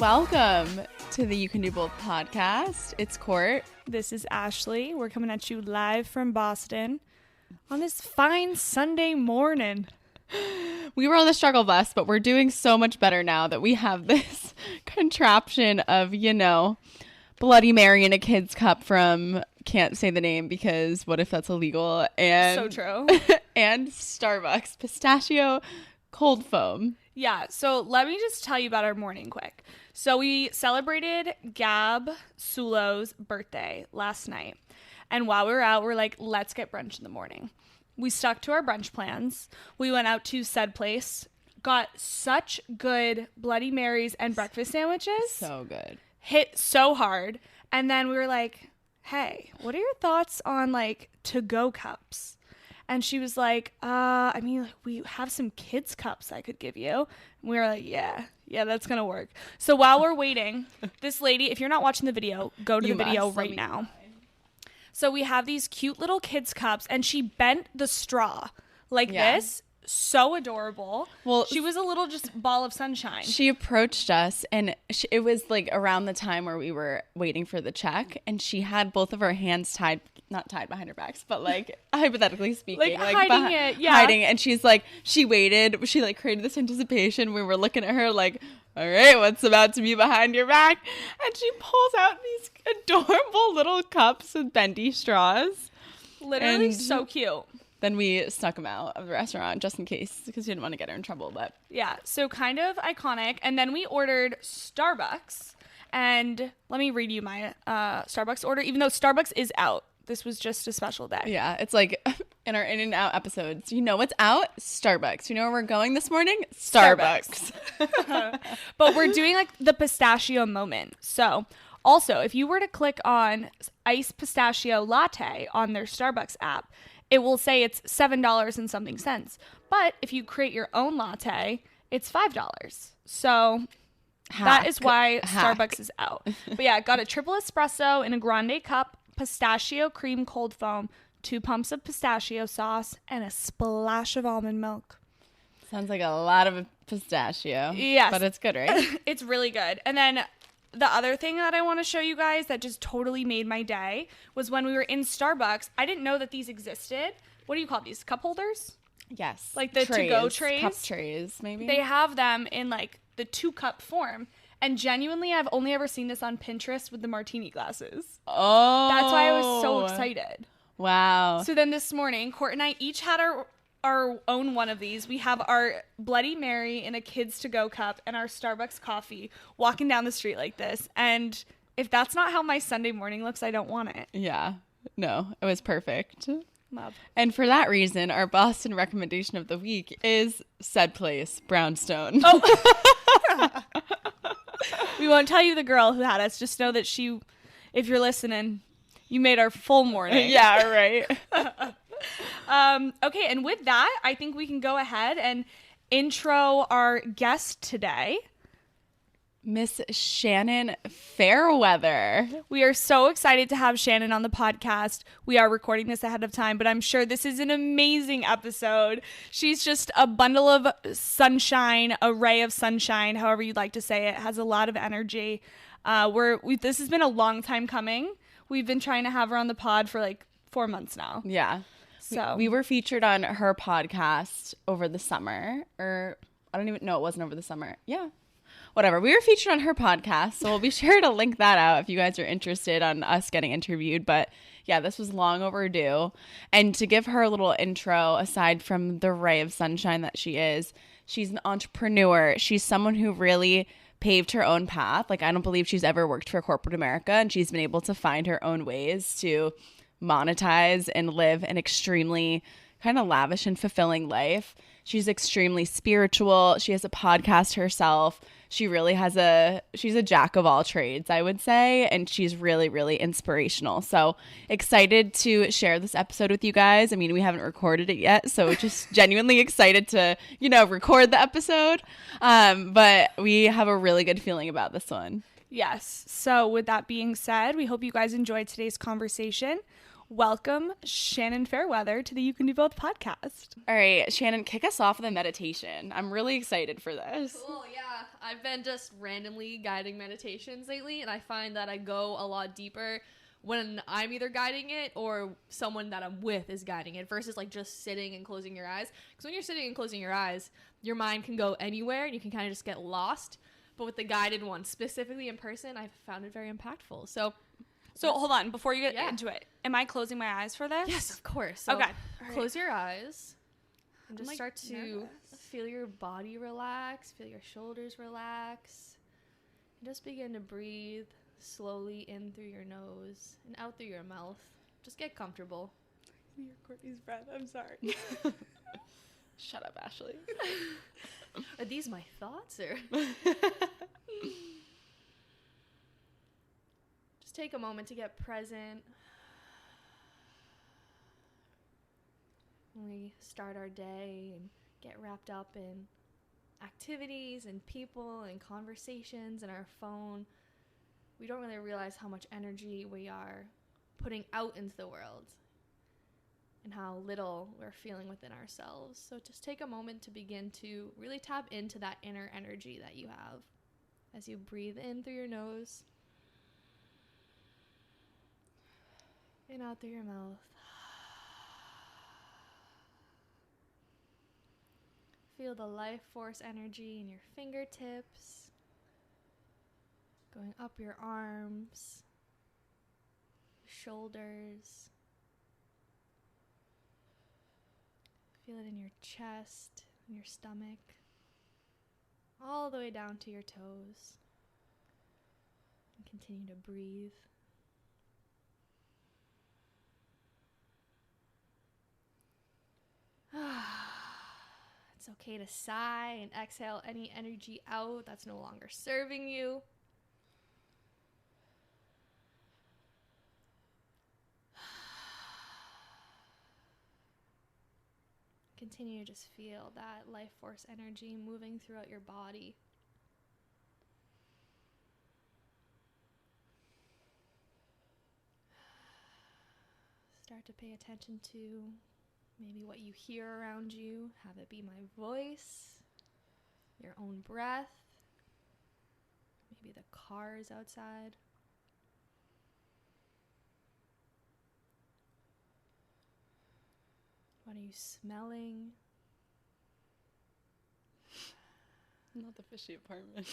Welcome to the You Can Do Both podcast. It's Court. This is Ashley. We're coming at you live from Boston on this fine Sunday morning. We were on the struggle bus, but we're doing so much better now that we have this contraption of, Bloody Mary in a kid's cup from, can't say the name because what if that's illegal? And so true. And Starbucks pistachio cold foam. Yeah, so let me just tell you about our morning quick. So we celebrated Gab Sulo's birthday last night. And while we were out, we're like, let's get brunch in the morning. We stuck to our brunch plans. We went out to said place, got such good Bloody Marys and breakfast sandwiches. So good. Hit so hard. And then we were like, hey, what are your thoughts on like to-go cups? And she was like, we have some kids cups I could give you. And we were like, yeah, that's going to work. So while we're waiting, this lady, if you're not watching the video, go to the video right now. So we have these cute little kids cups, and she bent the straw like this. So adorable. Well, she was a little just ball of sunshine. She approached us, and it was like around the time where we were waiting for the check, and she had both of her hands not tied behind her backs, but like hypothetically speaking, like hiding it. Yeah, hiding. And she waited. She like created this anticipation. We were looking at her like, all right, what's about to be behind your back? And she pulls out these adorable little cups with bendy straws. Literally so cute. Then we snuck them out of the restaurant just in case because we didn't want to get her in trouble. But yeah, so kind of iconic. And then we ordered Starbucks. And let me read you my Starbucks order, even though Starbucks is out. This was just a special day. Yeah, it's like in our In and Out episodes. You know what's out? Starbucks. You know where we're going this morning? Starbucks. But we're doing like the pistachio moment. So also, if you were to click on iced pistachio latte on their Starbucks app, it will say it's $7 and something cents. But if you create your own latte, it's $5. So that is why Starbucks is out. But yeah, got a triple espresso in a grande cup, pistachio cream cold foam, 2 pumps of pistachio sauce, and a splash of almond milk. Sounds like a lot of pistachio. Yes. But it's good, right? It's really good. And then the other thing that I want to show you guys that just totally made my day was when we were in Starbucks. I didn't know that these existed. What do you call these? Cup holders? Yes. Like the to-go trays? Cup trays, maybe. They have them in like the 2-cup form. And genuinely, I've only ever seen this on Pinterest with the martini glasses. Oh. That's why I was so excited. Wow. So then this morning, Court and I each had our own one of these. We have our Bloody Mary in a kids to-go cup and our Starbucks coffee walking down the street like this. And if that's not how my Sunday morning looks, I don't want it. Yeah. No, it was perfect. Love. And for that reason, our Boston recommendation of the week is said place, Brownstone. Oh. We won't tell you the girl who had us. Just know that she, if you're listening, you made our full morning. Yeah, right. Okay, and with that, I think we can go ahead and intro our guest today. Miss Shannon Fairweather. We are so excited to have Shannon on the podcast. We are recording this ahead of time, but I'm sure this is an amazing episode. She's just a bundle of sunshine, a ray of sunshine, however you'd like to say it. Has a lot of energy. This has been a long time coming. We've been trying to have her on the pod for like 4 months now. Yeah. So we were featured on her podcast over the summer, or I don't even know, it wasn't over the summer. Yeah. Whatever. We were featured on her podcast, so we'll be sure to link that out if you guys are interested on us getting interviewed. But yeah, this was long overdue. And to give her a little intro, aside from the ray of sunshine that she is, she's an entrepreneur. She's someone who really paved her own path. Like, I don't believe she's ever worked for corporate America, and she's been able to find her own ways to monetize and live an extremely kind of lavish and fulfilling life. She's extremely spiritual. She has a podcast herself. She really she's a jack of all trades, I would say, and she's really, really inspirational. So excited to share this episode with you guys. I mean, we haven't recorded it yet, so just genuinely excited to, record the episode. But we have a really good feeling about this one. Yes. So with that being said, we hope you guys enjoyed today's conversation. Welcome, Shannon Fairweather, to the You Can Do Both podcast. All right, Shannon, kick us off with a meditation. I'm really excited for this. Cool, yeah. I've been just randomly guiding meditations lately, and I find that I go a lot deeper when I'm either guiding it or someone that I'm with is guiding it versus like just sitting and closing your eyes. Because when you're sitting and closing your eyes, your mind can go anywhere and you can kind of just get lost. But with the guided one, specifically in person, I've found it very impactful. So hold on, before you get into it, am I closing my eyes for this? yes, of course. So okay. Close your eyes and just like, start to nervous. feel your body relax, feel your shoulders relax, and just begin to breathe slowly in through your nose and out through your mouth. Just get comfortable. Hear Courtney's breath. I'm sorry. Shut up, Ashley. Are these my thoughts or? Just take a moment to get present. When we start our day and get wrapped up in activities and people and conversations and our phone, we don't really realize how much energy we are putting out into the world and how little we're feeling within ourselves. So just take a moment to begin to really tap into that inner energy that you have as you breathe in through your nose and out through your mouth. Feel the life force energy in your fingertips, going up your arms, shoulders. Feel it in your chest, in your stomach, all the way down to your toes. And continue to breathe. It's okay to sigh and exhale any energy out that's no longer serving you. Continue to just feel that life force energy moving throughout your body. Start to pay attention to maybe what you hear around you. Have it be my voice, your own breath, maybe the cars outside. What are you smelling? Not the fishy apartment.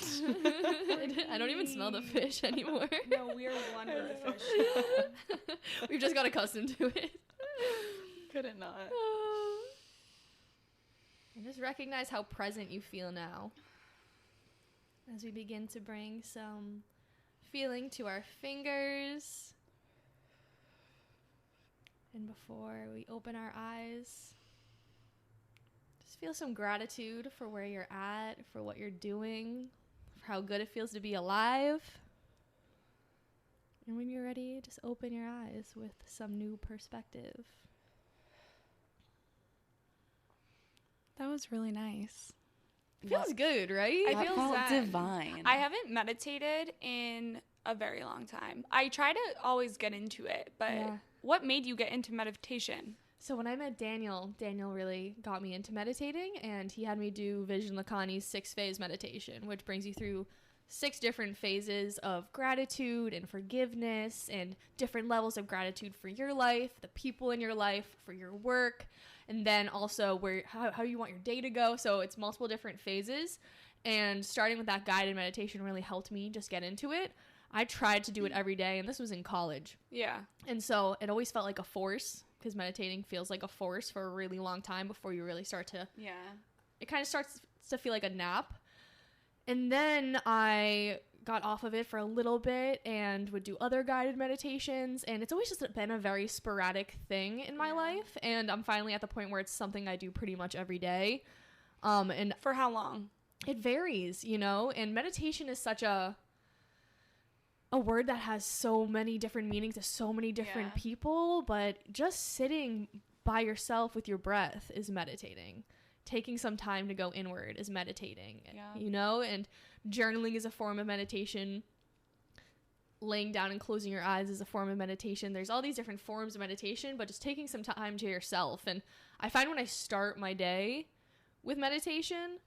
I don't even smell the fish anymore. No, we are one with the fish. We've just got accustomed to it. Couldn't not. And just recognize how present you feel now. As we begin to bring some feeling to our fingers. And before we open our eyes, just feel some gratitude for where you're at, for what you're doing, for how good it feels to be alive. And when you're ready, just open your eyes with some new perspective. That was really nice. Feels good, right? I feel felt zen. divine. I haven't meditated in a very long time. I try to always get into it, but Yeah. what made you get into meditation? So when I met Daniel really got me into meditating, and he had me do Vision Lakhani's 6-phase meditation, which brings you through 6 different phases of gratitude and forgiveness and different levels of gratitude for your life, the people in your life, for your work, and then also how you want your day to go. So it's multiple different phases, and starting with that guided meditation really helped me just get into it. I tried to do it every day, and this was in college. Yeah. And so it always felt like a force, because meditating feels like a force for a really long time before you really start to... Yeah. It kind of starts to feel like a nap. And then I got off of it for a little bit and would do other guided meditations. And it's always just been a very sporadic thing in my life. And I'm finally at the point where it's something I do pretty much every day. And For how long? it varies, and meditation is such a word that has so many different meanings to so many different people, but just sitting by yourself with your breath is meditating. Taking some time to go inward is meditating, and journaling is a form of meditation. Laying down and closing your eyes is a form of meditation. There's all these different forms of meditation, but just taking some time to yourself. And I find when I start my day with meditation,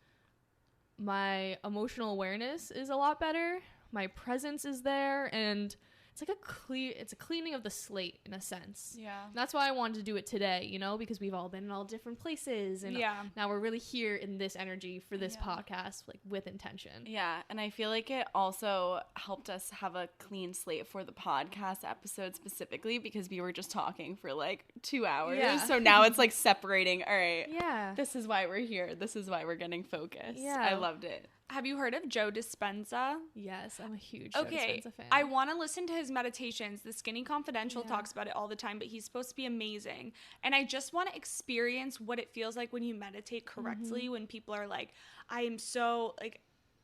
my emotional awareness is a lot better. My presence is there, and it's like it's a cleaning of the slate in a sense. Yeah. And that's why I wanted to do it today, you know, because we've all been in all different places, and now we're really here in this energy for this podcast, like with intention. Yeah, and I feel like it also helped us have a clean slate for the podcast episode specifically, because we were just talking for like 2 hours. Yeah. So now it's like separating. All right. Yeah. This is why we're here. This is why we're getting focused. Yeah. I loved it. Have you heard of Joe Dispenza? Yes, I'm a huge Joe Okay, Dispenza fan. I want to listen to his meditations. The Skinny Confidential talks about it all the time, but he's supposed to be amazing. And I just want to experience what it feels like when you meditate correctly, when people are like, I am so, like,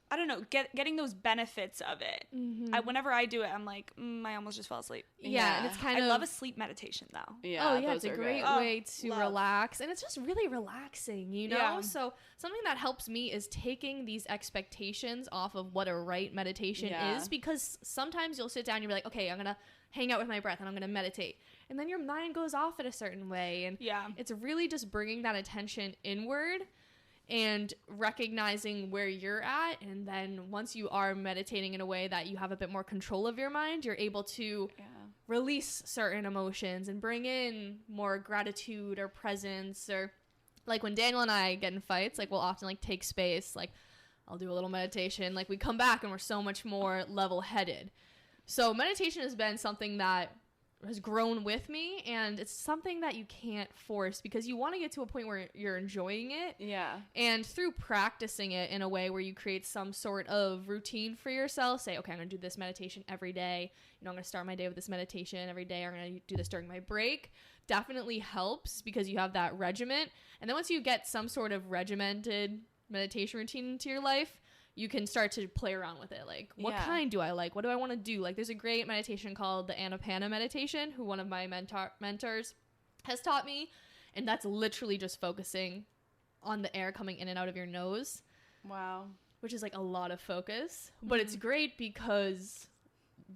I don't know, getting those benefits of it. Whenever I do it, I'm like, I almost just fell asleep. Yeah, and it's kind I of... love a sleep meditation, though. Yeah. Oh, yeah, those it's a are great good. way to relax. And it's just really relaxing, you know? Yeah. So something that helps me is taking these expectations off of what a right meditation is, because sometimes you'll sit down and you'll be like, okay, I'm going to hang out with my breath and I'm going to meditate. And then your mind goes off in a certain way. And it's really just bringing that attention inward and recognizing where you're at. And then once you are meditating in a way that you have a bit more control of your mind, you're able to release certain emotions and bring in more gratitude or presence. Or like when Daniel and I get in fights, like we'll often like take space, like I'll do a little meditation, like we come back and we're so much more level-headed. So meditation has been something that has grown with me, and it's something that you can't force, because you want to get to a point where you're enjoying it. Yeah. And through practicing it in a way where you create some sort of routine for yourself, say, okay, I'm going to do this meditation every day. You know, I'm going to start my day with this meditation every day. I'm going to do this during my break. Definitely helps, because you have that regiment. And then once you get some sort of regimented meditation routine into your life, you can start to play around with it. Like, what kind do I like? What do I want to do? Like, there's a great meditation called the Anapana meditation, who one of my mentors has taught me. And that's literally just focusing on the air coming in and out of your nose. Wow. Which is like a lot of focus. But it's great because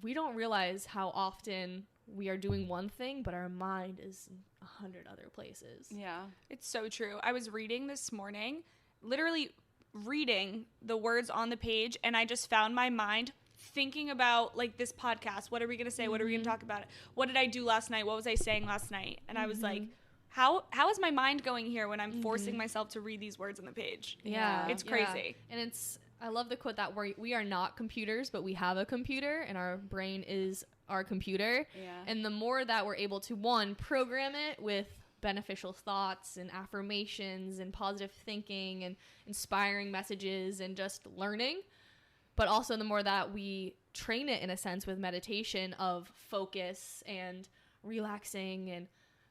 we don't realize how often we are doing one thing, but our mind is 100 other places. Yeah. It's so true. I was reading this morning, literally reading the words on the page, and I just found my mind thinking about like this podcast. What are we going to say? What are we going to talk about? What did I do last night? What was I saying last night? And I was like, how is my mind going here when I'm forcing myself to read these words on the page? Yeah. It's crazy. And I love the quote that we are not computers, but we have a computer, and our brain is our computer. Yeah. And the more that we're able to, one, program it with beneficial thoughts and affirmations and positive thinking and inspiring messages and just learning, but also the more that we train it in a sense with meditation of focus and relaxing and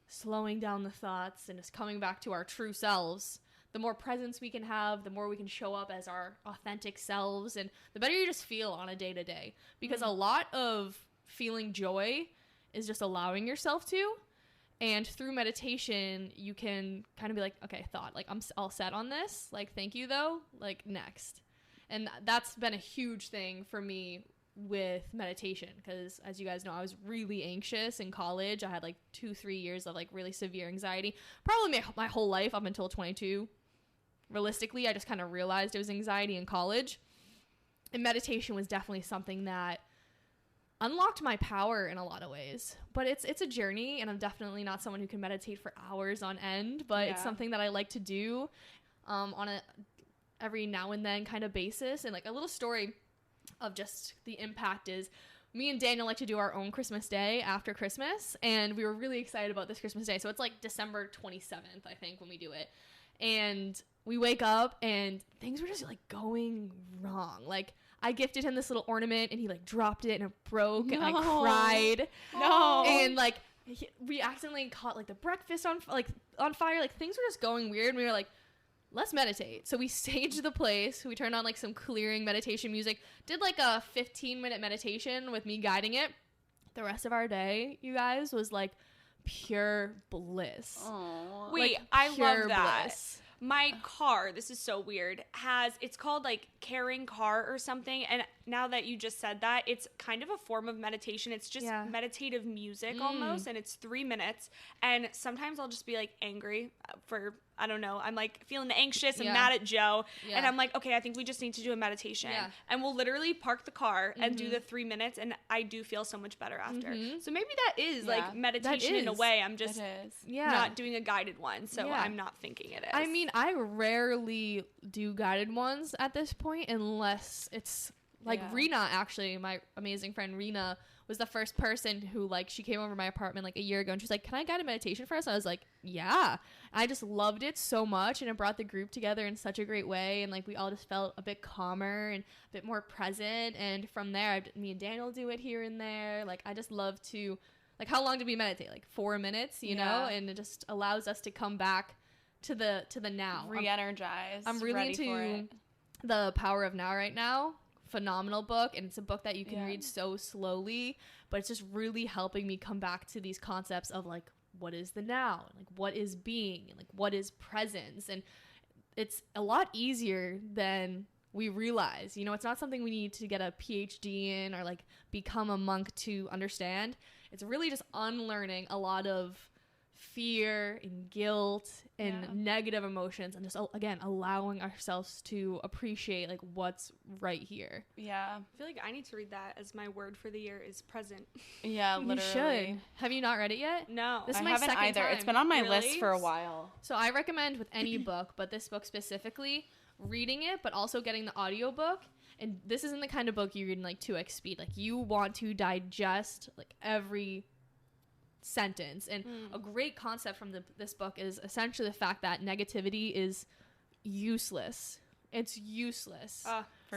slowing down the thoughts and just coming back to our true selves, the more presence we can have, the more we can show up as our authentic selves, and the better you just feel on a day-to-day. Because a lot of feeling joy is just allowing yourself to. And through meditation, you can kind of be like, okay, thought, like, I'm all set on this. Like, thank you, though. Like, next. And that's been a huge thing for me with meditation. Because, as you guys know, I was really anxious in college. I had, like, 2-3 years of, like, really severe anxiety. Probably my whole life up until 22. Realistically, I just kind of realized it was anxiety in college. And meditation was definitely something that unlocked my power in a lot of ways. But it's a journey, and I'm definitely not someone who can meditate for hours on end, but it's something that I like to do on a every now and then kind of basis. And like a little story of just the impact is, me and Daniel like to do our own Christmas day after Christmas, and we were really excited about this Christmas day. So it's like December 27th, I think, when we do it. And we wake up and things were just like going wrong. Like, I gifted him this little ornament, and he like dropped it and it broke, and I cried. No. And like we accidentally caught like the breakfast on fire. Like, things were just going weird. And we were like, let's meditate. So we staged the place. We turned on like some clearing meditation music. Did like a 15-minute meditation with me guiding it. The rest of our day, you guys, was like pure bliss. Aww. Wait, Like, I pure love that. bliss. My car, this is so weird, it's called like Caring Car or something, and now that you just said that, it's kind of a form of meditation. It's just meditative music almost, and it's 3 minutes. And sometimes I'll just be like angry for, I don't know, I'm like feeling anxious and mad at Joe. And I'm like, okay, I think we just need to do a meditation. And we'll literally park the car and do the 3 minutes, and I do feel so much better after. So maybe that is like meditation in a way. I'm just not doing a guided one, so I'm not thinking it is. I mean, I rarely do guided ones at this point unless it's like Rena, actually, my amazing friend Rena was the first person who, like, she came over to my apartment like a year ago and she's like, can I guide a meditation for us? I was like, yeah. I just loved it so much, and it brought the group together in such a great way, and like we all just felt a bit calmer and a bit more present. And from there, me and Daniel do it here and there. Like, I just love to, like, how long did we meditate? Like 4 minutes, you know? And it just allows us to come back to the now. Re-energized. I'm really into The Power of Now right now. Phenomenal book, and it's a book that you can read so slowly, but it's just really helping me come back to these concepts of like, what is the now, and like what is being, and like what is presence. And it's a lot easier than we realize. You know, it's not something we need to get a PhD in or like become a monk to understand. It's really just unlearning a lot of fear and guilt and negative emotions, and just again allowing ourselves to appreciate like what's right here. I feel like I need to read that, as my word for the year is present. Literally. You should. Have you not read it yet? No, this is I my haven't second either. time. It's been on my list for a while. So I recommend with any book, but this book specifically, reading it but also getting the audiobook. And this isn't the kind of book you read in like 2x speed. Like, you want to digest like every sentence. And a great concept from this book is essentially the fact that negativity is useless. It's useless.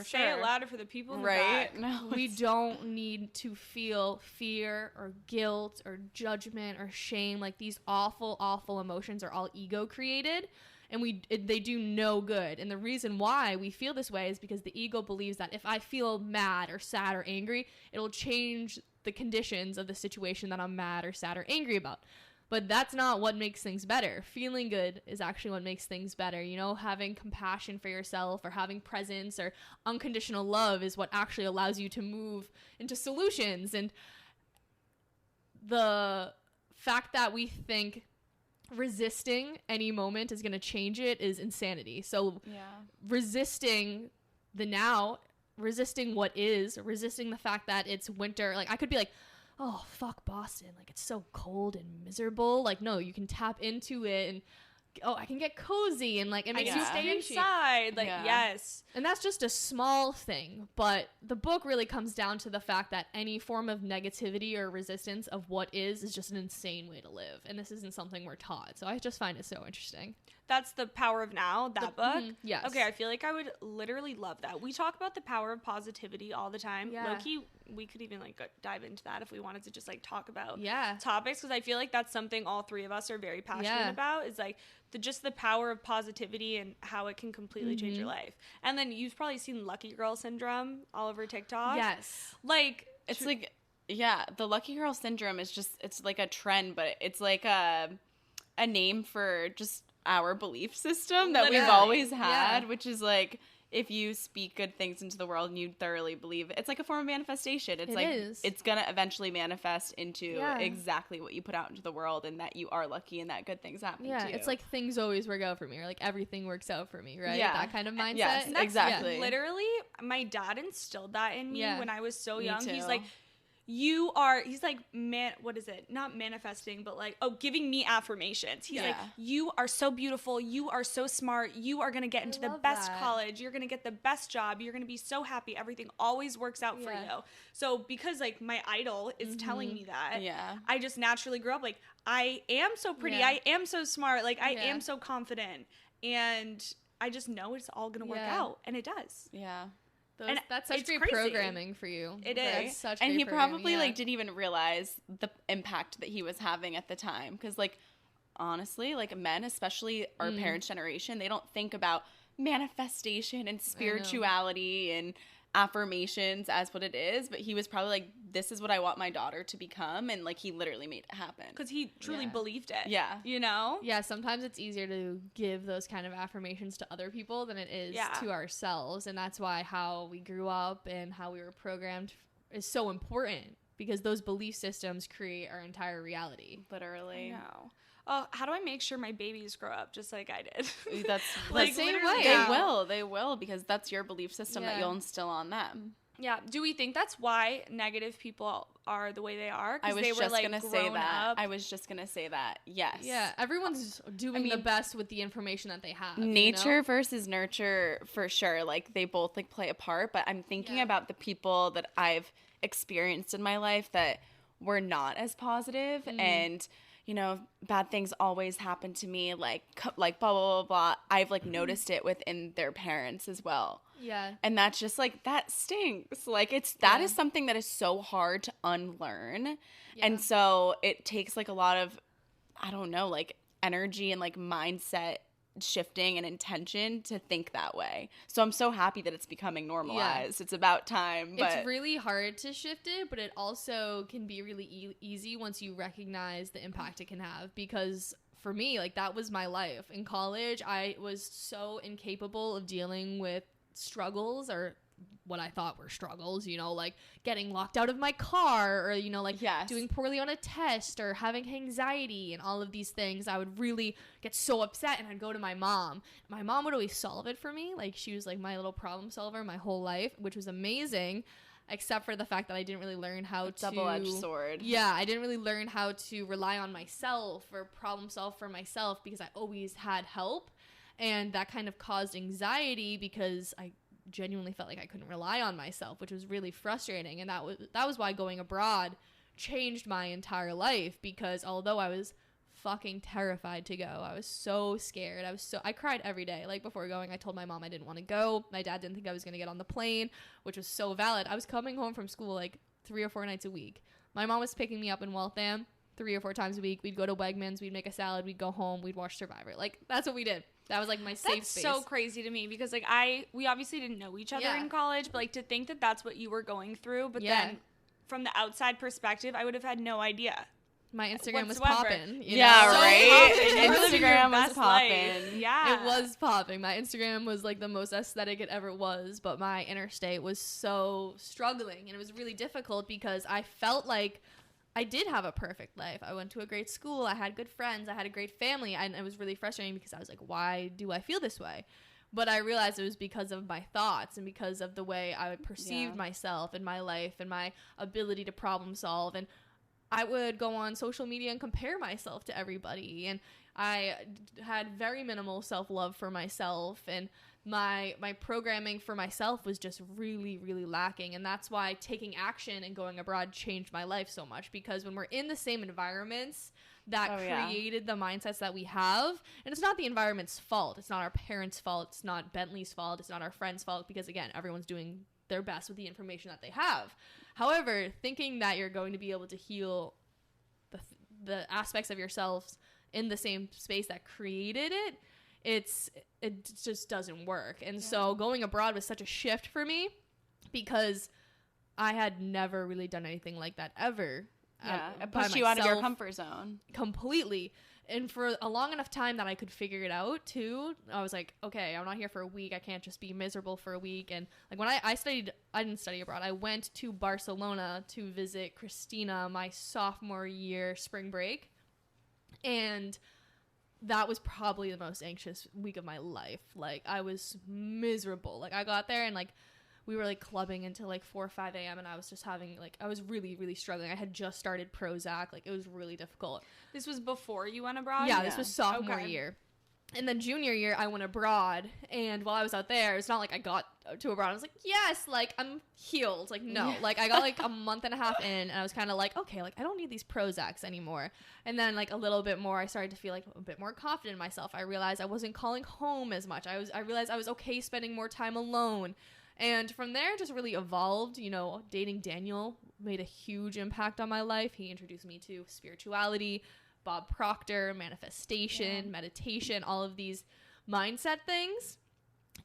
Say it louder for the people in the right back. no, we don't need to feel fear or guilt or judgment or shame. Like, these awful emotions are all ego created, and they do no good. And the reason why we feel this way is because the ego believes that if I feel mad or sad or angry, it'll change the conditions of the situation that I'm mad or sad or angry about. But that's not what makes things better. Feeling good is actually what makes things better. You know, having compassion for yourself or having presence or unconditional love is what actually allows you to move into solutions. And the fact that we think resisting any moment is going to change it is insanity. So resisting the now, resisting what is, resisting the fact that it's winter. Like, I could be like, oh, fuck Boston, like, it's so cold and miserable. Like, no, you can tap into it and, oh, I can get cozy, and like, it makes you stay inside. Like, yes. And that's just a small thing, but the book really comes down to the fact that any form of negativity or resistance of what is just an insane way to live, and this isn't something we're taught. So I just find it so interesting. That's The Power of Now, that book? Yes. Okay, I feel like I would literally love that. We talk about the power of positivity all the time. Low-key, we could even like dive into that if we wanted to just like talk about topics, because I feel like that's something all three of us are very passionate about, is like just the power of positivity and how it can completely change your life. And then you've probably seen Lucky Girl Syndrome all over TikTok. Yes. Like, it's like, the Lucky Girl Syndrome is just, it's like a trend, but it's like a name for just our belief system that we've always had, which is like, if you speak good things into the world and you thoroughly believe it, it's like a form of manifestation. It's gonna eventually manifest into exactly what you put out into the world, and that you are lucky and that good things happen to you. It's like things always work out for me, or like everything works out for me, right? That kind of mindset. Yes, exactly. Literally, my dad instilled that in me when I was so young. Too. He's like, he's like, what is it? Not manifesting, but like, giving me affirmations. He's like, you are so beautiful. You are so smart. You are going to get into the best college. You're going to get the best job. You're going to be so happy. Everything always works out for you. So because like my idol is telling me that, I just naturally grew up like, I am so pretty. I am so smart. Like, I am so confident. And I just know it's all going to work out. And it does. Yeah. That's such great programming for you. It is. Such and great he probably like like didn't even realize the impact that he was having at the time, because like honestly, like men, especially our parents' generation, they don't think about manifestation and spirituality and affirmations as what it is, but he was probably like, this is what I want my daughter to become, and like he literally made it happen because he truly believed it. Yeah. You know? Yeah, sometimes it's easier to give those kind of affirmations to other people than it is to ourselves, and that's why how we grew up and how we were programmed is so important, because those belief systems create our entire reality. Literally. No. Oh, how do I make sure my babies grow up just like I did? That's like same way. They will, because that's your belief system that you'll instill on them. Yeah. Do we think that's why negative people are the way they are? I was they were, just like, gonna say that. up. I was just gonna say that. Yes. Yeah, everyone's doing the best with the information that they have. Nature versus nurture, for sure. Like, they both like play a part, but I'm thinking about the people that I've experienced in my life that were not as positive, and you know, bad things always happen to me, like blah, blah, blah, blah. I've, like, noticed it within their parents as well. Yeah. And that's just, like, that stinks. Like, that is something that is so hard to unlearn. Yeah. And so it takes, like, a lot of, I don't know, like, energy and, like, mindset shifting and intention to think that way. So I'm so happy that it's becoming normalized. It's about time. But it's really hard to shift it, but it also can be really easy once you recognize the impact it can have. Because for me, like, that was my life. In college, I was so incapable of dealing with struggles, or what I thought were struggles, you know, like getting locked out of my car, or, you know, like doing poorly on a test, or having anxiety and all of these things. I would really get so upset, and I'd go to my mom. My mom would always solve it for me. Like, she was like my little problem solver my whole life, which was amazing, except for the fact that I didn't really learn how to... Double-edged sword. Yeah, I didn't really learn how to rely on myself or problem solve for myself, because I always had help. And that kind of caused anxiety, because I genuinely felt like I couldn't rely on myself, which was really frustrating. And that was why going abroad changed my entire life, because although I was fucking terrified to go, I was so scared. I cried every day. Like, before going, I told my mom I didn't want to go. My dad didn't think I was going to get on the plane, which was so valid. I was coming home from school like 3 or 4 nights a week. My mom was picking me up in Waltham 3 or 4 times a week. We'd go to Wegmans, we'd make a salad, we'd go home, we'd watch Survivor. Like, that's what we did. That was like my safe space. That's so crazy to me, because like we obviously didn't know each other in college, but like to think that that's what you were going through, but then from the outside perspective, I would have had no idea. My Instagram was popping. Yeah, know? right. Instagram was popping. Yeah. It was popping. My Instagram was like the most aesthetic it ever was, but my inner state was so struggling, and it was really difficult, because I felt like I did have a perfect life. I went to a great school. I had good friends. I had a great family. And it was really frustrating, because I was like, why do I feel this way? But I realized it was because of my thoughts, and because of the way I perceived myself and my life and my ability to problem solve. And I would go on social media and compare myself to everybody. And I had very minimal self-love for myself, and my programming for myself was just really, really lacking. And that's why taking action and going abroad changed my life so much, because when we're in the same environments that created the mindsets that we have, and it's not the environment's fault, it's not our parents' fault, it's not Bentley's fault, it's not our friends' fault, because again, everyone's doing their best with the information that they have. However, thinking that you're going to be able to heal the aspects of yourselves in the same space that created it, it just doesn't work. And so going abroad was such a shift for me, because I had never really done anything like that ever. It pushed you out of your comfort zone completely. And for a long enough time that I could figure it out too, I was like, okay, I'm not here for a week. I can't just be miserable for a week. And like, when I didn't study abroad. I went to Barcelona to visit Christina my sophomore year spring break. And that was probably the most anxious week of my life. Like, I was miserable. Like, I got there and like we were like clubbing until like 4 or 5 a.m. and I was just having like, I was really, really struggling. I had just started Prozac. Like, it was really difficult. This was before you went abroad? Yeah, this was sophomore year. And then junior year, I went abroad. And while I was out there, it's not like I got to abroad. I was like, yes, like, I'm healed. Like, no. Like, I got like a month and a half in, and I was kind of like, okay, like, I don't need these Prozacs anymore. And then like a little bit more, I started to feel like a bit more confident in myself. I realized I wasn't calling home as much. I realized I was okay spending more time alone. And from there, it just really evolved. You know, dating Daniel made a huge impact on my life. He introduced me to spirituality, Bob Proctor, manifestation, meditation, all of these mindset things.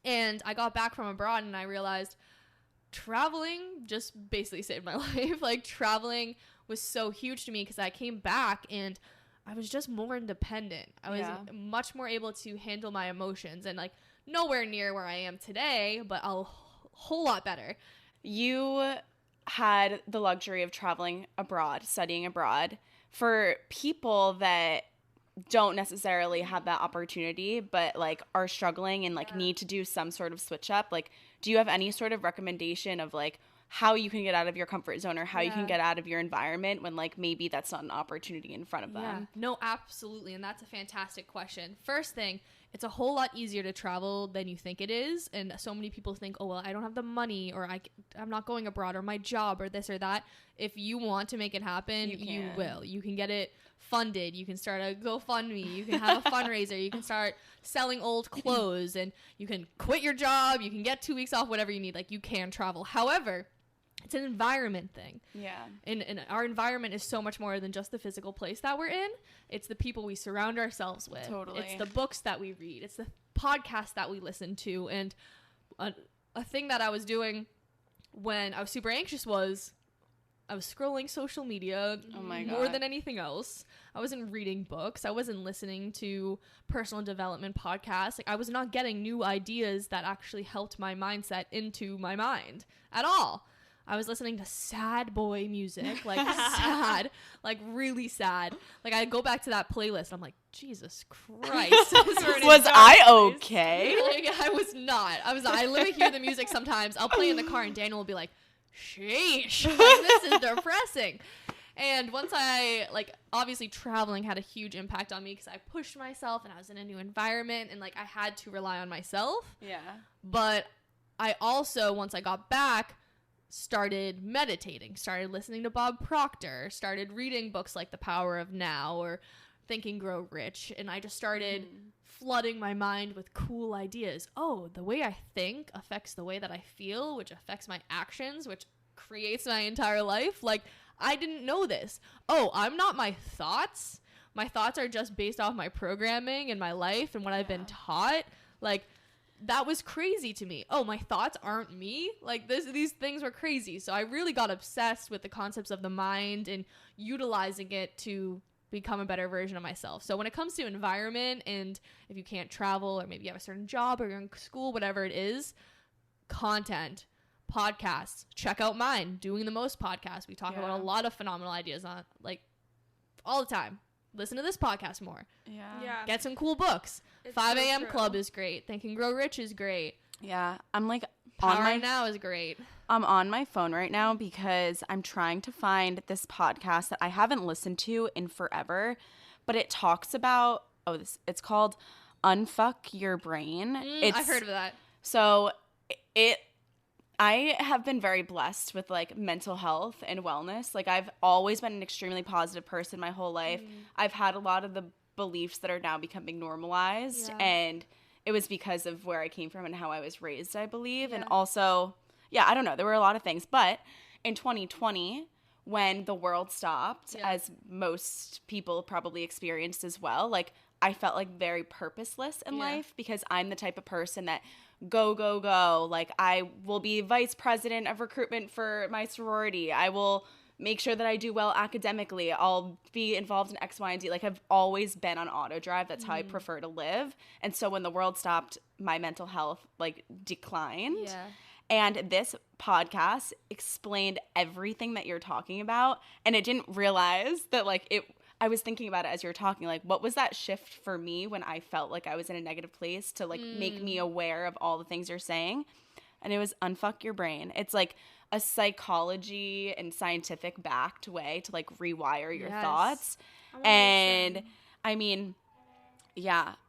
And I got back from abroad and I realized traveling just basically saved my life. Like, traveling was so huge to me because I came back and I was just more independent. I was much more able to handle my emotions, and like nowhere near where I am today, but a whole lot better. You had the luxury of traveling abroad, studying abroad. For people that don't necessarily have that opportunity, but like are struggling and like need to do some sort of switch up, like, do you have any sort of recommendation of like how you can get out of your comfort zone or how you can get out of your environment when like maybe that's not an opportunity in front of them? No, absolutely. And that's a fantastic question. First thing, it's a whole lot easier to travel than you think it is. And so many people think, oh, well, I don't have the money, or I'm not going abroad, or my job, or this or that. If you want to make it happen, you will. You can get it funded. You can start a GoFundMe. You can have a fundraiser. You can start selling old clothes, and you can quit your job. You can get 2 weeks off, whatever you need. Like, you can travel. However, it's an environment thing. Yeah. And our environment is so much more than just the physical place that we're in. It's the people we surround ourselves with. Totally. It's the books that we read. It's the podcasts that we listen to. And a thing that I was doing when I was super anxious was I was scrolling social media more than anything else. I wasn't reading books. I wasn't listening to personal development podcasts. Like, I was not getting new ideas that actually helped my mindset into my mind at all. I was listening to sad boy music, like sad, like really sad. Like, I go back to that playlist. I'm like, Jesus Christ. Was I okay? Like, I was not. I literally hear the music sometimes. I'll play in the car and Daniel will be like, sheesh, like, this is depressing. And once obviously traveling had a huge impact on me because I pushed myself and I was in a new environment and like I had to rely on myself. Yeah. But I also, once I got back, started meditating, started listening to Bob Proctor, started reading books like The Power of Now or Think and Grow Rich, and I just started flooding my mind with cool ideas. Oh, the way I think affects the way that I feel, which affects my actions, which creates my entire life. Like, I didn't know this. Oh, I'm not my thoughts. My thoughts are just based off my programming and my life and what I've been taught. Like, that was crazy to me. Oh, my thoughts aren't me? Like, these things were crazy. So I really got obsessed with the concepts of the mind and utilizing it to become a better version of myself. So when it comes to environment, and if you can't travel or maybe you have a certain job or you're in school, whatever it is, content, podcasts, check out mine, Doing the Most podcast. We talk about a lot of phenomenal ideas on, like, all the time. Listen to this podcast more. Yeah. Get some cool books. It's 5 a.m. Club is great. Think and Grow Rich is great. Yeah. I'm like, Power Now is great. I'm on my phone right now because I'm trying to find this podcast that I haven't listened to in forever, but it talks about, it's called Unfuck Your Brain. I've heard of that. So I have been very blessed with like mental health and wellness. Like, I've always been an extremely positive person my whole life. I've had a lot of the beliefs that are now becoming normalized, and it was because of where I came from and how I was raised, I believe. And also, I don't know, there were a lot of things. But in 2020, when the world stopped, as most people probably experienced as well, like, I felt like very purposeless in life because I'm the type of person that go, go, go. Like, I will be vice president of recruitment for my sorority. I will make sure that I do well academically. I'll be involved in X, Y, and Z. Like, I've always been on auto drive. That's how I prefer to live. And so when the world stopped, my mental health, like, declined. Yeah. And this podcast explained everything that you're talking about. And I didn't realize that, like, I was thinking about it as you were talking, like, what was that shift for me when I felt like I was in a negative place to, like, make me aware of all the things you're saying? And it was Unfuck Your Brain. It's, like, a psychology and scientific backed way to, like, rewire your thoughts. And, I mean,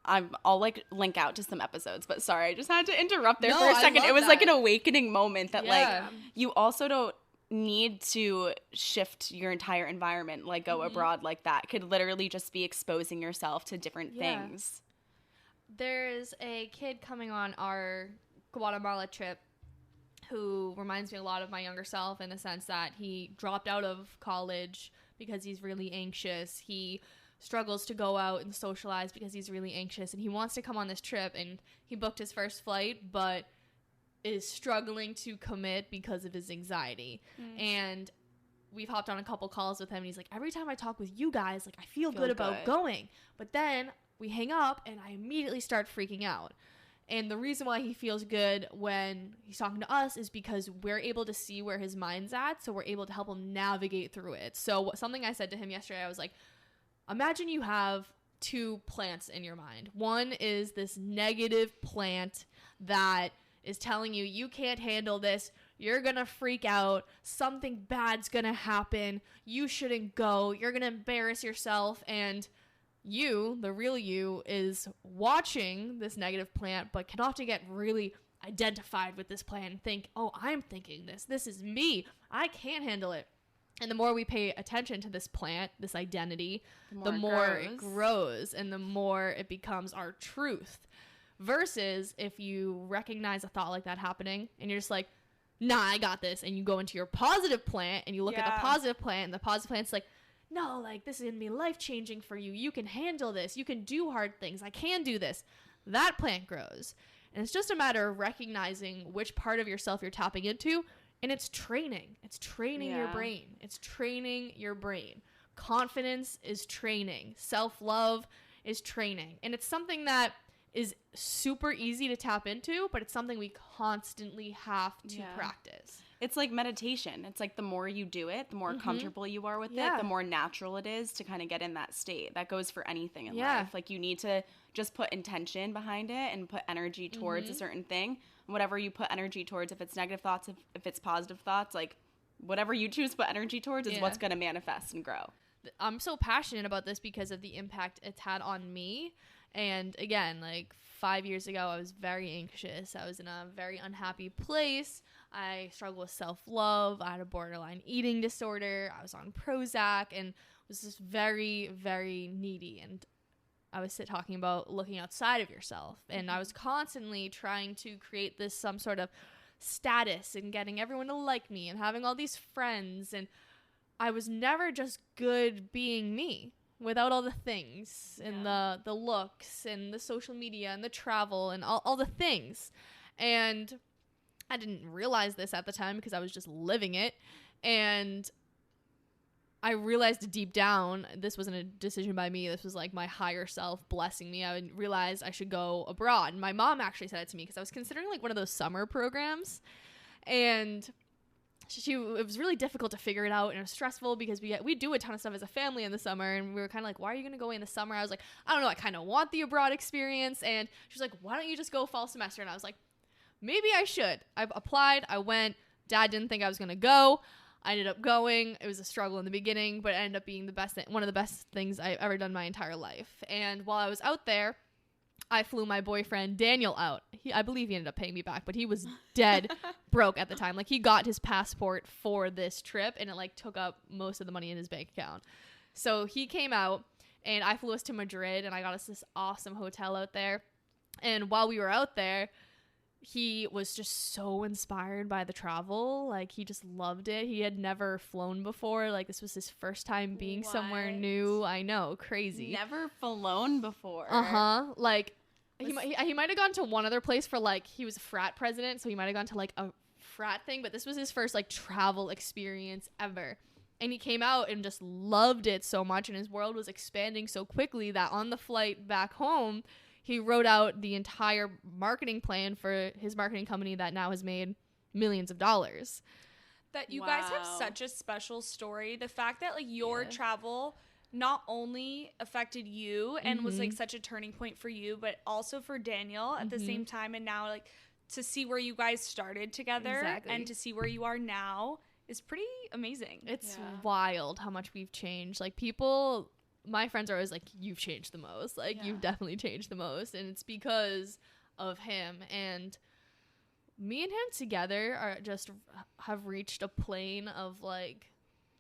I'll, like, link out to some episodes. But sorry, I just had to interrupt there for a second. It was, like, an awakening moment that, like, you also don't need to shift your entire environment, like go abroad like that. Could literally just be exposing yourself to different things. There's a kid coming on our Guatemala trip who reminds me a lot of my younger self in the sense that he dropped out of college because he's really anxious. He struggles to go out and socialize because he's really anxious, and he wants to come on this trip, and he booked his first flight, but is struggling to commit because of his anxiety. And we've hopped on a couple calls with him, and he's like, every time I talk with you guys, like, I feel good about going. But then we hang up, and I immediately start freaking out. And the reason why he feels good when he's talking to us is because we're able to see where his mind's at, so we're able to help him navigate through it. So something I said to him yesterday, I was like, imagine you have 2 plants in your mind. One is this negative plant that is telling you, you can't handle this, you're gonna freak out, something bad's gonna happen, you shouldn't go, you're gonna embarrass yourself, and you, the real you, is watching this negative plant, but can often get really identified with this plant and think, oh, I'm thinking this is me, I can't handle it. And the more we pay attention to this plant, this identity, the more it grows, and the more it becomes our truth. Versus if you recognize a thought like that happening and you're just like, nah, I got this, and you go into your positive plant and you look at the positive plant, and the positive plant's like, no, like, this is going to be life-changing for you. You can handle this. You can do hard things. I can do this. That plant grows. And it's just a matter of recognizing which part of yourself you're tapping into, and it's training. It's training your brain. It's training your brain. Confidence is training. Self-love is training. And it's something that is super easy to tap into, but it's something we constantly have to practice. It's like meditation. It's like the more you do it, the more comfortable you are with it, the more natural it is to kind of get in that state. That goes for anything in life. Like, you need to just put intention behind it and put energy towards a certain thing. And whatever you put energy towards, if it's negative thoughts, if it's positive thoughts, like, whatever you choose to put energy towards is what's going to manifest and grow. I'm so passionate about this because of the impact it's had on me. And again, like, 5 years ago, I was very anxious. I was in a very unhappy place. I struggled with self-love. I had a borderline eating disorder. I was on Prozac and was just very, very needy. And I was talking about looking outside of yourself. And I was constantly trying to create this some sort of status and getting everyone to like me and having all these friends. And I was never just good being me without all the things and the looks and the social media and the travel and all the things. And I didn't realize this at the time because I was just living it. And I realized deep down, this wasn't a decision by me. This was like my higher self blessing me. I realized I should go abroad. And my mom actually said it to me because I was considering like one of those summer programs. And it was really difficult to figure it out, and it was stressful because we do a ton of stuff as a family in the summer, and we were kind of like, why are you going to go away in the summer? I was like, I don't know, I kind of want the abroad experience. And she was like, why don't you just go fall semester? And I was like, maybe I should. I applied, I went. Dad didn't think I was going to go. I ended up going. It was a struggle in the beginning, but it ended up being one of the best things I've ever done my entire life. And while I was out there, I flew my boyfriend Daniel out. I believe he ended up paying me back, but he was dead broke at the time. Like, he got his passport for this trip, and it like took up most of the money in his bank account. So he came out, and I flew us to Madrid, and I got us this awesome hotel out there. And while we were out there, he was just so inspired by the travel. Like, he just loved it. He had never flown before. Like, this was his first time being somewhere new. I know, crazy. Never flown before. Like, he might have gone to one other place for, like, he was a frat president, so he might have gone to like a frat thing, but this was his first like travel experience ever. And he came out and just loved it so much, and his world was expanding so quickly that on the flight back home, he wrote out the entire marketing plan for his marketing company that now has made millions of dollars. That you guys have such a special story. The fact that like your travel not only affected you and was like such a turning point for you, but also for Daniel at the same time. And now like to see where you guys started together and to see where you are now is pretty amazing. It's wild how much we've changed. Like, my friends are always like, you've changed the most. Like, you've definitely changed the most. And it's because of him. And me and him together have reached a plane of like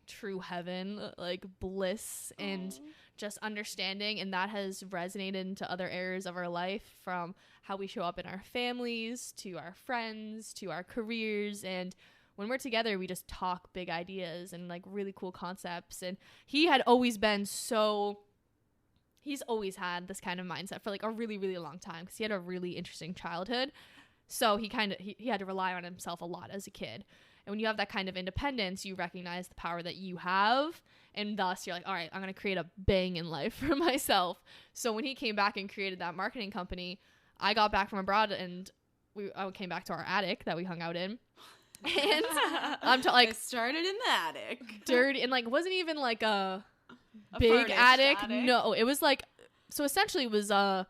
true heaven, like bliss and just understanding. And that has resonated into other areas of our life, from how we show up in our families to our friends to our careers. And when we're together, we just talk big ideas and like really cool concepts. And he's always had this kind of mindset for like a really, really long time, because he had a really interesting childhood. So he had to rely on himself a lot as a kid. And when you have that kind of independence, you recognize the power that you have. And thus you're like, all right, I'm going to create a bang in life for myself. So when he came back and created that marketing company, I got back from abroad and I came back to our attic that we hung out in. And I started in the attic. Dirty. And like, wasn't even like a big attic. No, it was like, so essentially it was a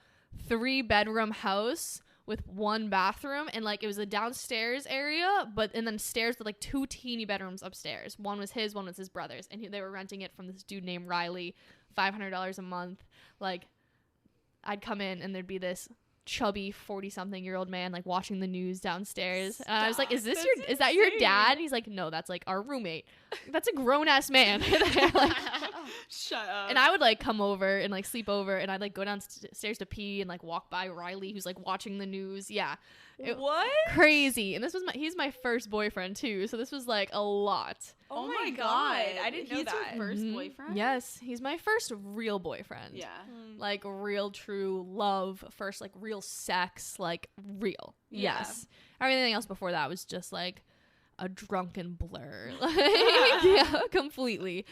3-bedroom house with 1 bathroom, and like it was a downstairs area, and then stairs with like 2 teeny bedrooms upstairs. One was his brother's, and they were renting it from this dude named Riley, $500 a month. Like, I'd come in and there'd be this chubby 40-something-year-old man like watching the news downstairs. And I was like, is that your dad? And he's like, no, that's like our roommate. That's a grown-ass man. Like, shut up. And I would like come over and like sleep over, and I'd like go downstairs to pee and like walk by Riley who's like watching the news. Yeah. What? Crazy. And he's my first boyfriend too, so this was like a lot. Oh my god. I didn't know He's that. your first boyfriend? Yes, he's my first real boyfriend. Yeah. Like real true love, first like real sex, like real. Yeah. Yes. Everything else before that was just like a drunken blur. Yeah, completely.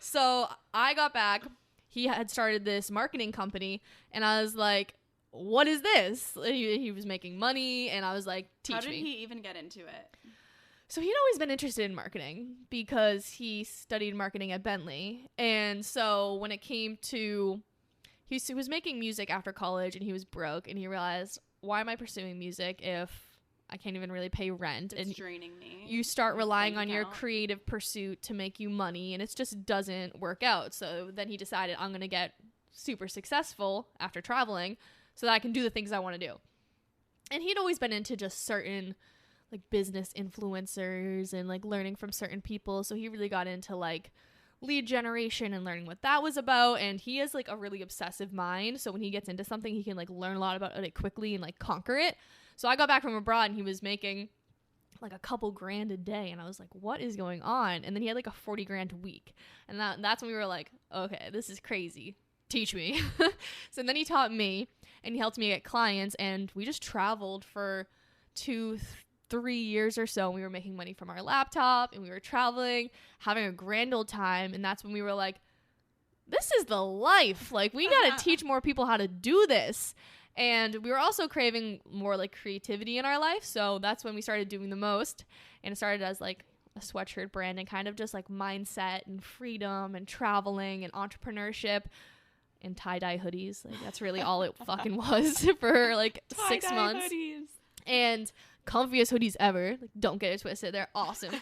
So I got back. He had started this marketing company, and I was like, what is this? He was making money, and I was like, teach me. How did he even get into it? So he'd always been interested in marketing because he studied marketing at Bentley. And so when it came to, he was making music after college, and he was broke, and he realized, why am I pursuing music if I can't even really pay rent? It's and draining me. you start relying on your creative pursuit to make you money, and it just doesn't work out. So then he decided, I'm going to get super successful after traveling so that I can do the things I want to do. And he'd always been into just certain like business influencers and like learning from certain people. So he really got into like lead generation and learning what that was about. And he has like a really obsessive mind. So when he gets into something, he can like learn a lot about it quickly and like conquer it. So I got back from abroad, and he was making like a couple grand a day, and I was like, what is going on? And then he had like a 40 grand a week, and that's when we were like, okay, this is crazy, teach me. So then he taught me, and he helped me get clients, and we just traveled for 2-3 years or so. And we were making money from our laptop, and we were traveling, having a grand old time. And that's when we were like, this is the life. Like, we gotta teach more people how to do this. And we were also craving more like creativity in our life. So that's when we started doing the most. And it started as like a sweatshirt brand, and kind of just like mindset and freedom and traveling and entrepreneurship and tie-dye hoodies. Like, that's really all it fucking was for like 6 months. Hoodies. And comfiest hoodies ever. Like, don't get it twisted. They're awesome.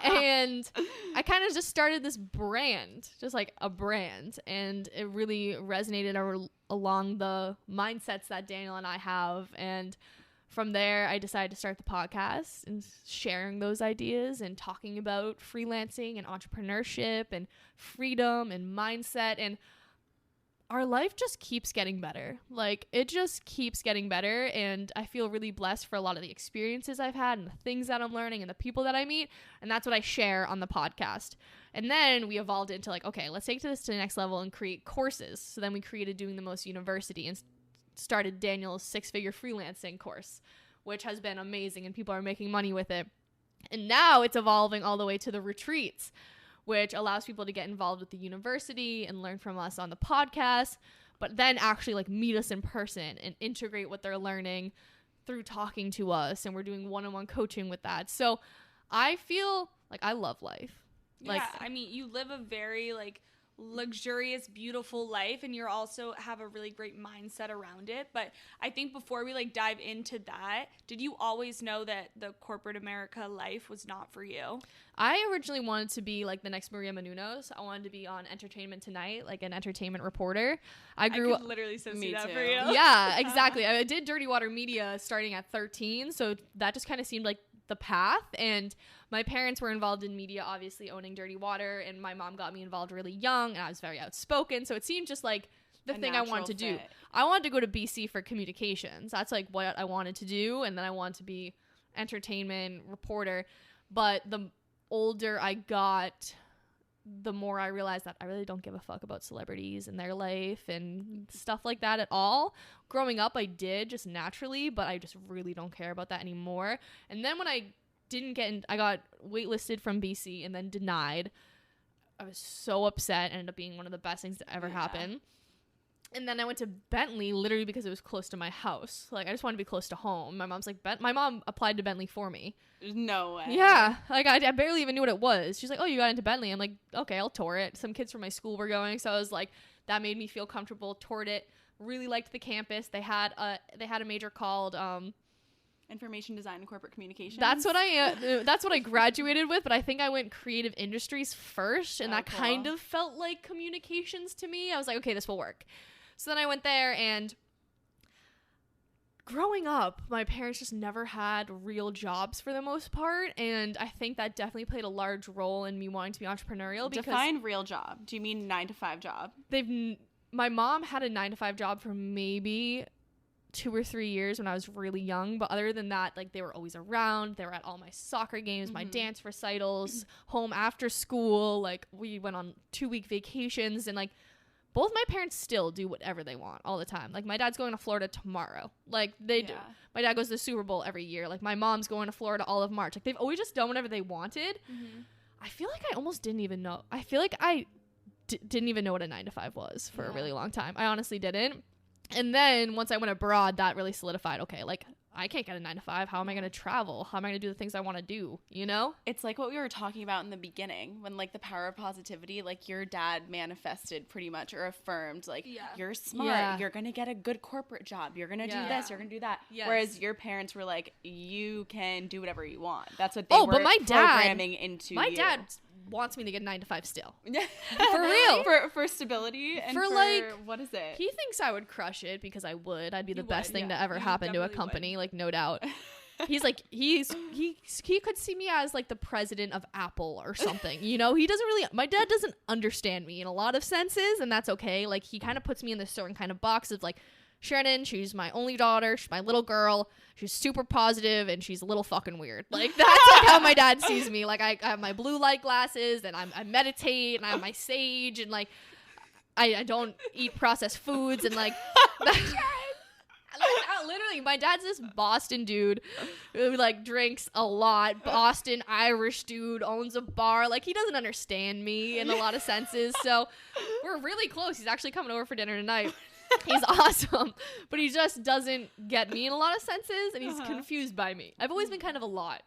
And I kind of just started this brand, just like a brand. And it really resonated along the mindsets that Daniel and I have. And from there, I decided to start the podcast and sharing those ideas and talking about freelancing and entrepreneurship and freedom and mindset. And our life just keeps getting better. Like, it just keeps getting better. And I feel really blessed for a lot of the experiences I've had and the things that I'm learning and the people that I meet. And that's what I share on the podcast. And then we evolved into like, okay, let's take this to the next level and create courses. So then we created Doing the Most University and started Daniel's 6-figure freelancing course, which has been amazing, and people are making money with it. And now it's evolving all the way to the retreats, which allows people to get involved with the university and learn from us on the podcast, but then actually like meet us in person and integrate what they're learning through talking to us. And we're doing one-on-one coaching with that. So I feel like I love life. Like, yeah, I mean, you live a very like luxurious, beautiful life, and you're also have a really great mindset around it. But I think before we like dive into that, did you always know that the corporate America life was not for you? I originally wanted to be like the next Maria Menounos. I wanted to be on Entertainment Tonight, like an entertainment reporter. I could literally see that for you. Yeah, exactly. I did Dirty Water Media starting at 13, so that just kind of seemed like the path. And my parents were involved in media, obviously owning Dirty Water, and my mom got me involved really young, and I was very outspoken, so it seemed just like the thing I wanted to do. I wanted to go to BC for communications. That's like what I wanted to do, and then I wanted to be entertainment reporter. But the older I got, the more I realized that I really don't give a fuck about celebrities and their life and stuff like that at all. Growing up, I did just naturally, but I just really don't care about that anymore. And then when I got waitlisted from BC and then denied. I was so upset. Ended up being one of the best things to ever happen. And then I went to Bentley literally because it was close to my house. Like, I just wanted to be close to home. My mom's like, my mom applied to Bentley for me. No way. Yeah. Like, I barely even knew what it was. She's like, oh, you got into Bentley. I'm like, okay, I'll tour it. Some kids from my school were going. So I was like, that made me feel comfortable. Toured it. Really liked the campus. They had a major called Information design and corporate communications. That's what I graduated with, but I think I went creative industries first, and that kind of felt like communications to me. I was like, okay, this will work. So then I went there, and growing up, my parents just never had real jobs for the most part, and I think that definitely played a large role in me wanting to be entrepreneurial. Because define real job. Do you mean 9-to-5 job? My mom had a 9-to-5 job for maybe 2 or 3 years when I was really young, but other than that, like, they were always around. They were at all my soccer games, my dance recitals, home after school. Like, we went on 2-week vacations, and like, both my parents still do whatever they want all the time. Like, my dad's going to Florida tomorrow. Like, they do. My dad goes to the Super Bowl every year. Like, my mom's going to Florida all of March. Like, they've always just done whatever they wanted. I feel like I almost didn't even know. I feel like I didn't even know what a 9-to-5 was for a really long time. I honestly didn't. And then once I went abroad, that really solidified, okay, like, I can't get a 9-to-5. How am I going to travel? How am I going to do the things I want to do? You know? It's like what we were talking about in the beginning when, like, the power of positivity, like, your dad manifested pretty much or affirmed, like, you're smart. You're going to get a good corporate job. You're going to do this. You're going to do that. Whereas your parents were like, you can do whatever you want. That's what they were programming into my you. dad wants me to get 9-to-5 still. For real. For stability and for like, what is it? He thinks I would crush it because I would. I'd be the best thing to ever happen to a company, like, no doubt. He's like, he could see me as like the president of Apple or something. You know, my dad doesn't understand me in a lot of senses, and that's okay. Like, he kind of puts me in this certain kind of box of like, Shannon, she's my only daughter, she's my little girl, she's super positive, and she's a little fucking weird. Like, that's like how my dad sees me. Like, I have my blue light glasses, and I meditate, and I have my sage, and like, I don't eat processed foods, and like, literally, my dad's this Boston dude who like drinks a lot. Boston Irish dude, owns a bar. Like, he doesn't understand me in a lot of senses. So we're really close. He's actually coming over for dinner tonight. He's awesome, but he just doesn't get me in a lot of senses, and he's confused by me. I've always been kind of a lot,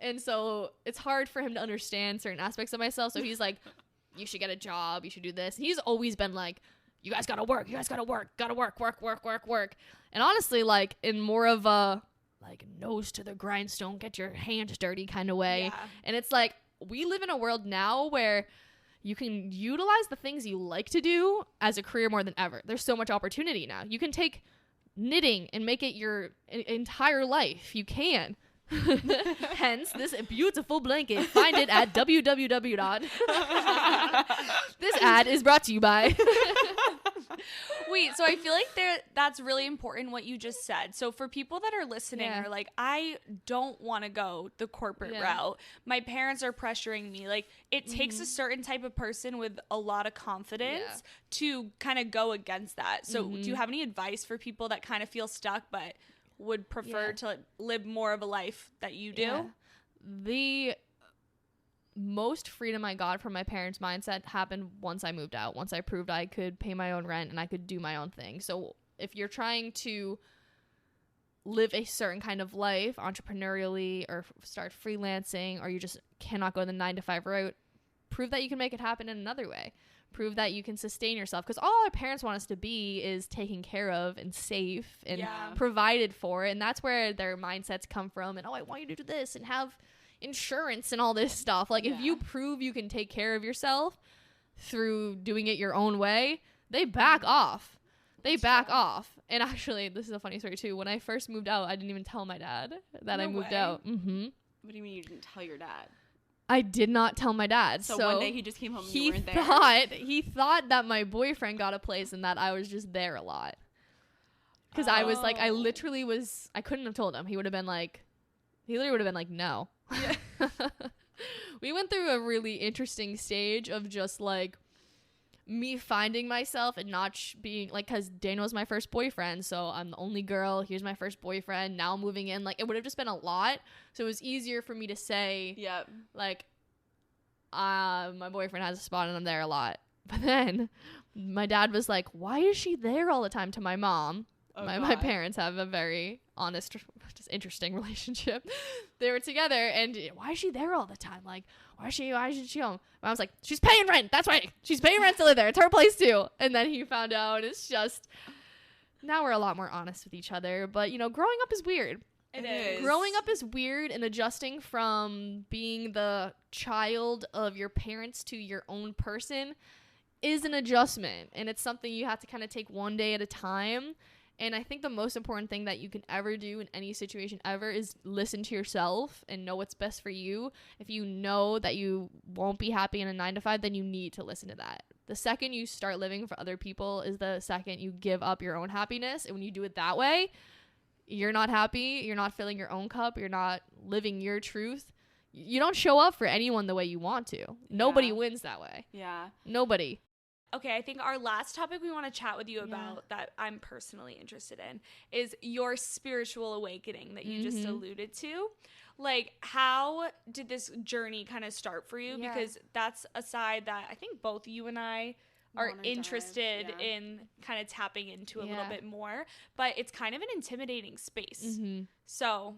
and so it's hard for him to understand certain aspects of myself. So he's like, you should get a job, you should do this. And he's always been like, you guys gotta work, work. And honestly, like, in more of a like nose to the grindstone, get your hands dirty kind of way. And it's like, we live in a world now where you can utilize the things you like to do as a career more than ever. There's so much opportunity now. You can take knitting and make it your entire life. You can. Hence, this beautiful blanket. Find it at www. This ad is brought to you by. Wait, so I feel like that's really important what you just said. So for people that are listening are like, I don't want to go the corporate route. My parents are pressuring me. Like, it takes a certain type of person with a lot of confidence to kind of go against that. So do you have any advice for people that kind of feel stuck but would prefer to live more of a life that you do? The most freedom I got from my parents' mindset happened once I moved out, once I proved I could pay my own rent and I could do my own thing. So if you're trying to live a certain kind of life entrepreneurially or start freelancing, or you just cannot go the 9-to-5 route, prove that you can make it happen in another way. Prove that you can sustain yourself, because all our parents want us to be is taken care of and safe and provided for, and that's where their mindsets come from. And I want you to do this and have insurance and all this stuff. Like, if you prove you can take care of yourself through doing it your own way, they back off. And actually, this is a funny story too. When I first moved out, I didn't even tell my dad that I moved out. What do you mean you didn't tell your dad? I did not tell my dad. So one day he just came home and you weren't there? He thought that my boyfriend got a place and that I was just there a lot. Because I was like, I couldn't have told him. He literally would have been like, no. We went through a really interesting stage of just like me finding myself and not being like, because Daniel's my first boyfriend, so I'm the only girl. Here's my first boyfriend. Now moving in, like, it would have just been a lot. So it was easier for me to say, Yep. like, my boyfriend has a spot and I'm there a lot. But then my dad was like, why is she there all the time, to my mom? Oh, my God. parents have a very honest, just interesting relationship. They were together, and why is she there all the time? Like, why is she home? I was like, she's paying rent. That's right. She's paying rent to live there. It's her place too. And then he found out, and it's just, now we're a lot more honest with each other. But, you know, growing up is weird. It is. Growing up is weird, and adjusting from being the child of your parents to your own person is an adjustment. And it's something you have to kind of take one day at a time. And I think the most important thing that you can ever do in any situation ever is listen to yourself and know what's best for you. If you know that you won't be happy in a 9-to-5, then you need to listen to that. The second you start living for other people is the second you give up your own happiness. And when you do it that way, you're not happy. You're not filling your own cup. You're not living your truth. You don't show up for anyone the way you want to. Nobody wins that way. Yeah. Nobody. Okay, I think our last topic we want to chat with you about that I'm personally interested in is your spiritual awakening that you just alluded to. Like, how did this journey kind of start for you? Yeah. Because that's a side that I think both you and I are Wanna dive, interested yeah. in kind of tapping into a little Yeah. bit more. But it's kind of an intimidating space. Mm-hmm. So,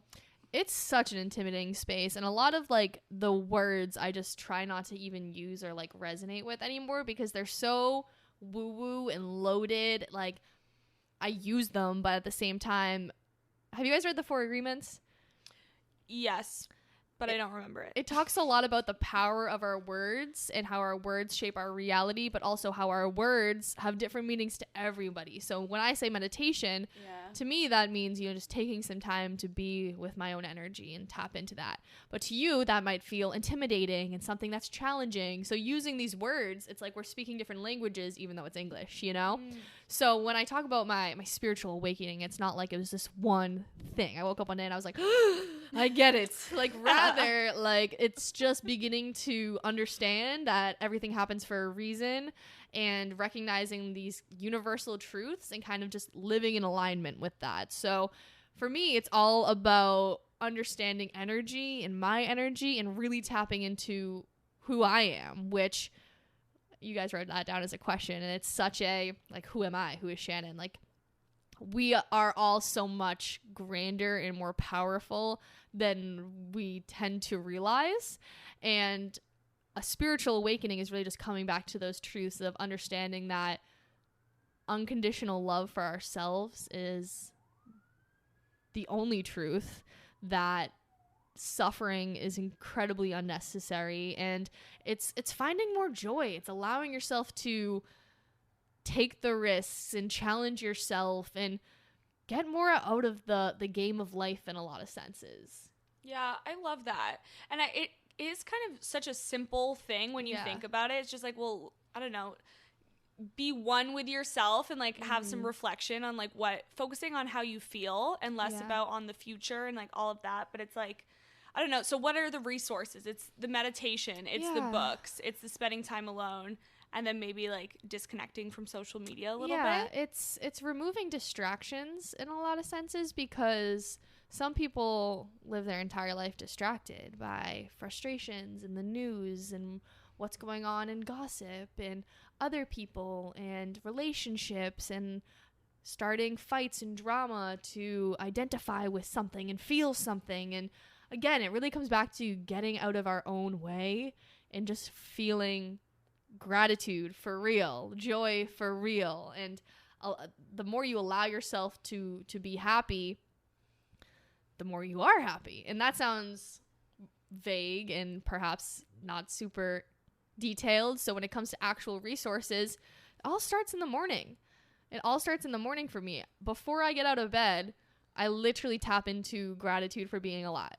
It's such an intimidating space, and a lot of like the words I just try not to even use or like resonate with anymore because they're so woo woo and loaded. Like, I use them, but at the same time, have you guys read the 4 Agreements? yes, but I don't remember it. It talks a lot about the power of our words and how our words shape our reality, but also how our words have different meanings to everybody. So when I say meditation, to me, that means, you know, just taking some time to be with my own energy and tap into that. But to you, that might feel intimidating and something that's challenging. So using these words, it's like we're speaking different languages, even though it's English, you know? So when I talk about my spiritual awakening, it's not like it was this one thing. I woke up one day and I was like, I get it. Like, rather, like, it's just beginning to understand that everything happens for a reason and recognizing these universal truths and kind of just living in alignment with that. So for me, it's all about understanding energy and my energy and really tapping into who I am, which you guys wrote that down as a question. And it's such a, like, who am I? Who is Shannon? Like, we are all so much grander and more powerful than we tend to realize. And a spiritual awakening is really just coming back to those truths of understanding that unconditional love for ourselves is the only truth, that suffering is incredibly unnecessary, and it's finding more joy. It's allowing yourself to take the risks and challenge yourself and get more out of the game of life in a lot of senses. Yeah, I love that. And it is kind of such a simple thing when you think about it. It's just like, well, I don't know, be one with yourself and like have some reflection on like focusing on how you feel and less about on the future and like all of that. But it's like, I don't know. So what are the resources? It's the meditation, it's the books, it's the spending time alone, and then maybe like disconnecting from social media a little bit. It's removing distractions in a lot of senses, because some people live their entire life distracted by frustrations and the news and what's going on in gossip and other people and relationships and starting fights and drama to identify with something and feel something. And again, it really comes back to getting out of our own way and just feeling gratitude for real, joy for real. And the more you allow yourself to be happy, the more you are happy. And that sounds vague and perhaps not super detailed. So when it comes to actual resources, it all starts in the morning. It all starts in the morning for me. Before I get out of bed, I literally tap into gratitude for being alive.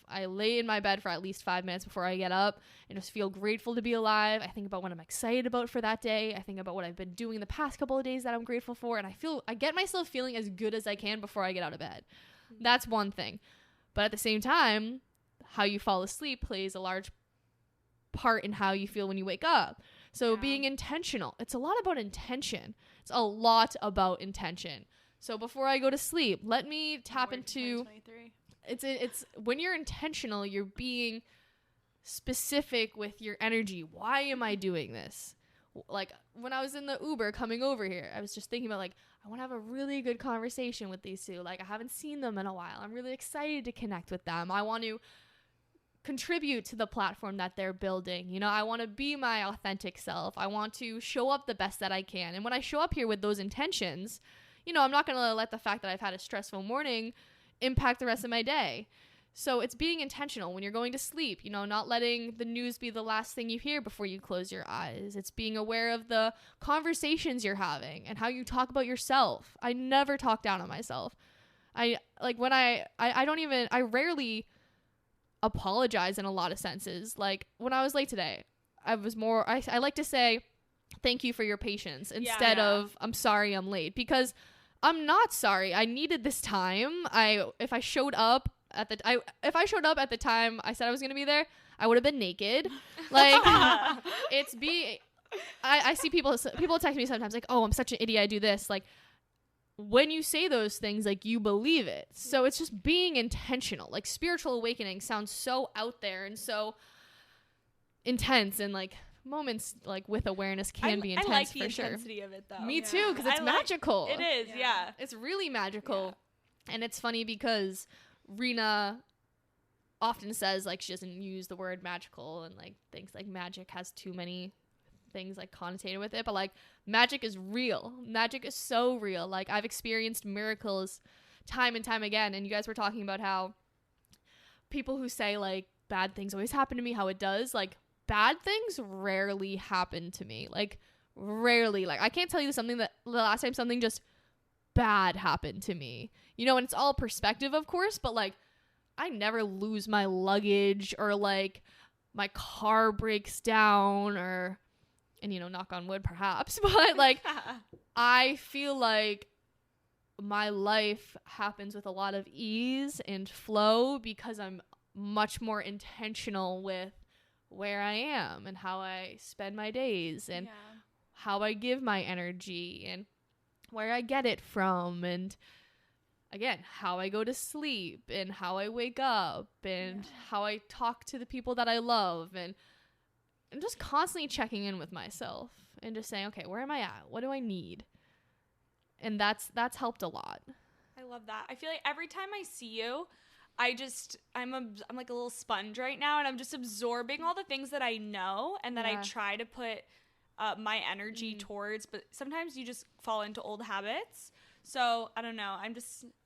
I lay in my bed for at least 5 minutes before I get up and just feel grateful to be alive. I think about what I'm excited about for that day. I think about what I've been doing the past couple of days that I'm grateful for. And I get myself feeling as good as I can before I get out of bed. That's one thing. But at the same time, how you fall asleep plays a large part in how you feel when you wake up. So being intentional, it's a lot about intention. It's a lot about intention. So before I go to sleep, let me tap into it's when you're intentional, you're being specific with your energy. Why am I doing this? Like when I was in the Uber coming over here, I was just thinking about like, I want to have a really good conversation with these two. Like I haven't seen them in a while. I'm really excited to connect with them. I want to contribute to the platform that they're building. You know, I want to be my authentic self. I want to show up the best that I can. And when I show up here with those intentions, you know, I'm not going to let the fact that I've had a stressful morning impact the rest of my day. So it's being intentional when you're going to sleep, you know, not letting the news be the last thing you hear before you close your eyes. It's being aware of the conversations you're having and how you talk about yourself. I never talk down on myself. I rarely apologize in a lot of senses. Like when I was late today, I like to say thank you for your patience instead of I'm sorry I'm late, because I'm not sorry. I needed this time. If I showed up at the time I said I was going to be there, I would have been naked. Like I see people text me sometimes like, "Oh, I'm such an idiot. I do this." Like when you say those things, like you believe it. So it's just being intentional. Like spiritual awakening sounds so out there and so intense, and like moments like with awareness can be intense. I like the for sure. intensity of it though. Me too, because it's magical. It is, yeah. It's really magical. Yeah. And it's funny because Rena often says like she doesn't use the word magical and like thinks like magic has too many things like connotated with it, but like magic is real. Magic is so real. Like I've experienced miracles time and time again, and you guys were talking about how people who say like bad things always happen to me, how it does. Like bad things rarely happen to me. Like rarely. Like I can't tell you something that the last time something just bad happened to me, you know, and it's all perspective of course, but like I never lose my luggage or like my car breaks down and you know, knock on wood perhaps, but like I feel like my life happens with a lot of ease and flow because I'm much more intentional with where I am and how I spend my days and how I give my energy and where I get it from, and again, how I go to sleep and how I wake up and how I talk to the people that I love, and just constantly checking in with myself and just saying, okay, where am I at? What do I need? And that's helped a lot. I love that. I feel like every time I see you, I'm like a little sponge right now, and I'm just absorbing all the things that I know and that I try to put my energy towards, but sometimes you just fall into old habits. So I don't know. I'm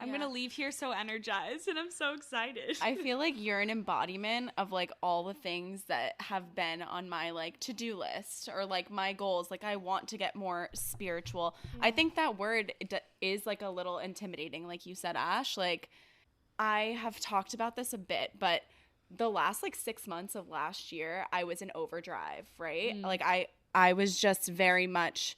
going to leave here so energized, and I'm so excited. I feel like you're an embodiment of like all the things that have been on my like to-do list or like my goals. Like I want to get more spiritual. I think that word is like a little intimidating. Like you said, Ash, like I have talked about this a bit, but the last like 6 months of last year, I was in overdrive, right? Like I was just very much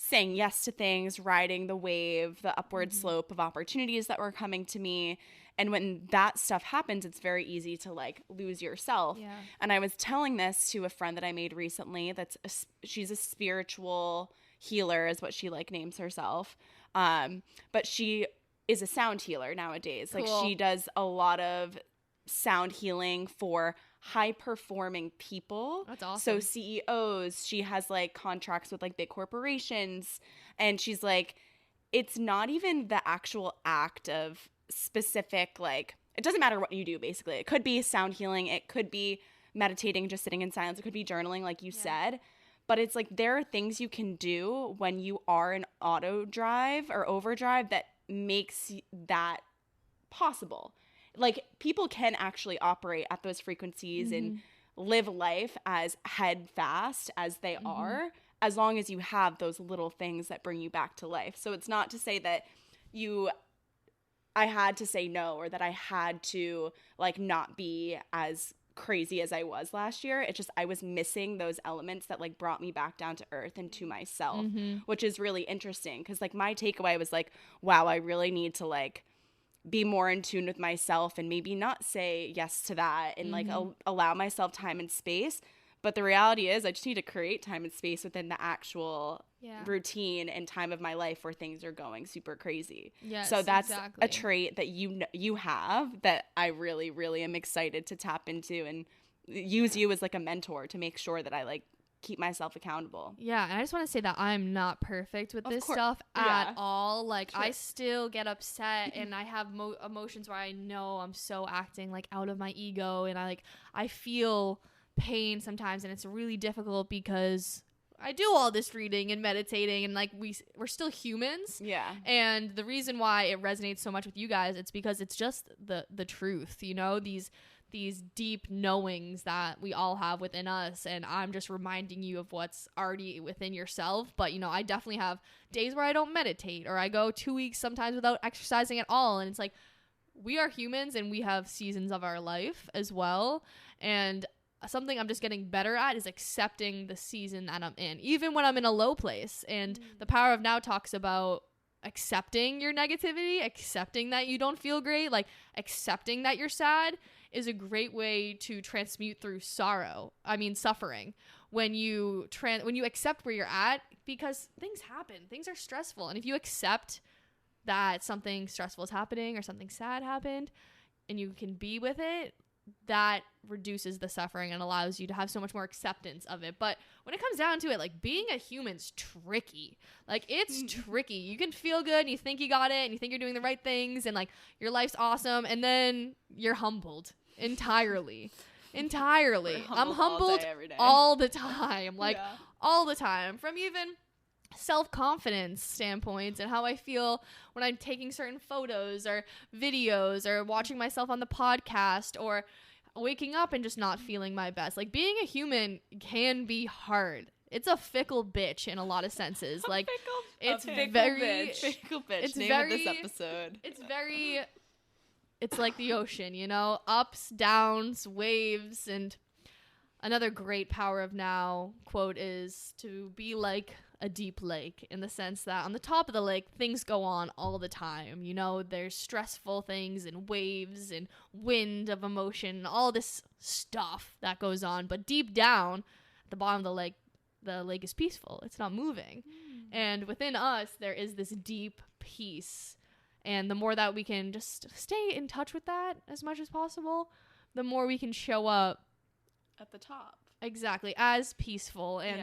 saying yes to things, riding the wave, the upward slope of opportunities that were coming to me. And when that stuff happens, it's very easy to like lose yourself. Yeah. And I was telling this to a friend that I made recently. She's a spiritual healer is what she like names herself. But she is a sound healer nowadays. Cool. Like she does a lot of sound healing for high performing people. That's awesome. So CEOs, she has like contracts with like big corporations, and she's like, it's not even the actual act of specific, like it doesn't matter what you do basically. It could be sound healing, it could be meditating, just sitting in silence, it could be journaling like you said, but it's like there are things you can do when you are in auto drive or overdrive that makes that possible. Like people can actually operate at those frequencies and live life as head fast as they are, as long as you have those little things that bring you back to life. So it's not to say that I had to say no, or that I had to like not be as crazy as I was last year. It's just I was missing those elements that like brought me back down to earth and to myself, which is really interesting because like my takeaway was like, wow, I really need to like be more in tune with myself and maybe not say yes to that and like allow myself time and space. But the reality is I just need to create time and space within the actual routine and time of my life where things are going super crazy. Yes, so that's exactly. a trait that you have that I really, really am excited to tap into and use you as like a mentor to make sure that I like keep myself accountable. Yeah, and I just want to say that I'm not perfect with this stuff at all. Like, I still get upset and I have emotions where I know I'm so acting like out of my ego, and I feel pain sometimes, and it's really difficult because I do all this reading and meditating, and like we're still humans. Yeah. And the reason why it resonates so much with you guys, it's because it's just the truth, you know, these deep knowings that we all have within us, and I'm just reminding you of what's already within yourself. But, you know, I definitely have days where I don't meditate, or I go 2 weeks sometimes without exercising at all, and it's like, we are humans and we have seasons of our life as well. And something I'm just getting better at is accepting the season that I'm in, even when I'm in a low place. And the Power of Now talks about accepting your negativity, accepting that you don't feel great, like accepting that you're sad is a great way to transmute through suffering. When you accept where you're at, because things happen, things are stressful. And if you accept that something stressful is happening or something sad happened and you can be with it, that reduces the suffering and allows you to have so much more acceptance of it. But when it comes down to it, like, being a human's tricky. Like, it's tricky. You can feel good and you think you got it and you think you're doing the right things and like your life's awesome, and then you're humbled entirely. I'm humbled all the time, like all the time, from even self-confidence standpoints and how I feel when I'm taking certain photos or videos or watching myself on the podcast or waking up and just not feeling my best. Like, being a human can be hard. It's a fickle bitch in a lot of senses. Like, it's very fickle bitch. It's name very, of this episode. It's like the ocean, you know, ups, downs, waves. And another great Power of Now quote is to be like a deep lake, in the sense that on the top of the lake, things go on all the time. You know, there's stressful things and waves and wind of emotion, all this stuff that goes on. But deep down at the bottom of the lake is peaceful. It's not moving. And within us, there is this deep peace. And the more that we can just stay in touch with that as much as possible, the more we can show up at the top. Exactly, as peaceful. And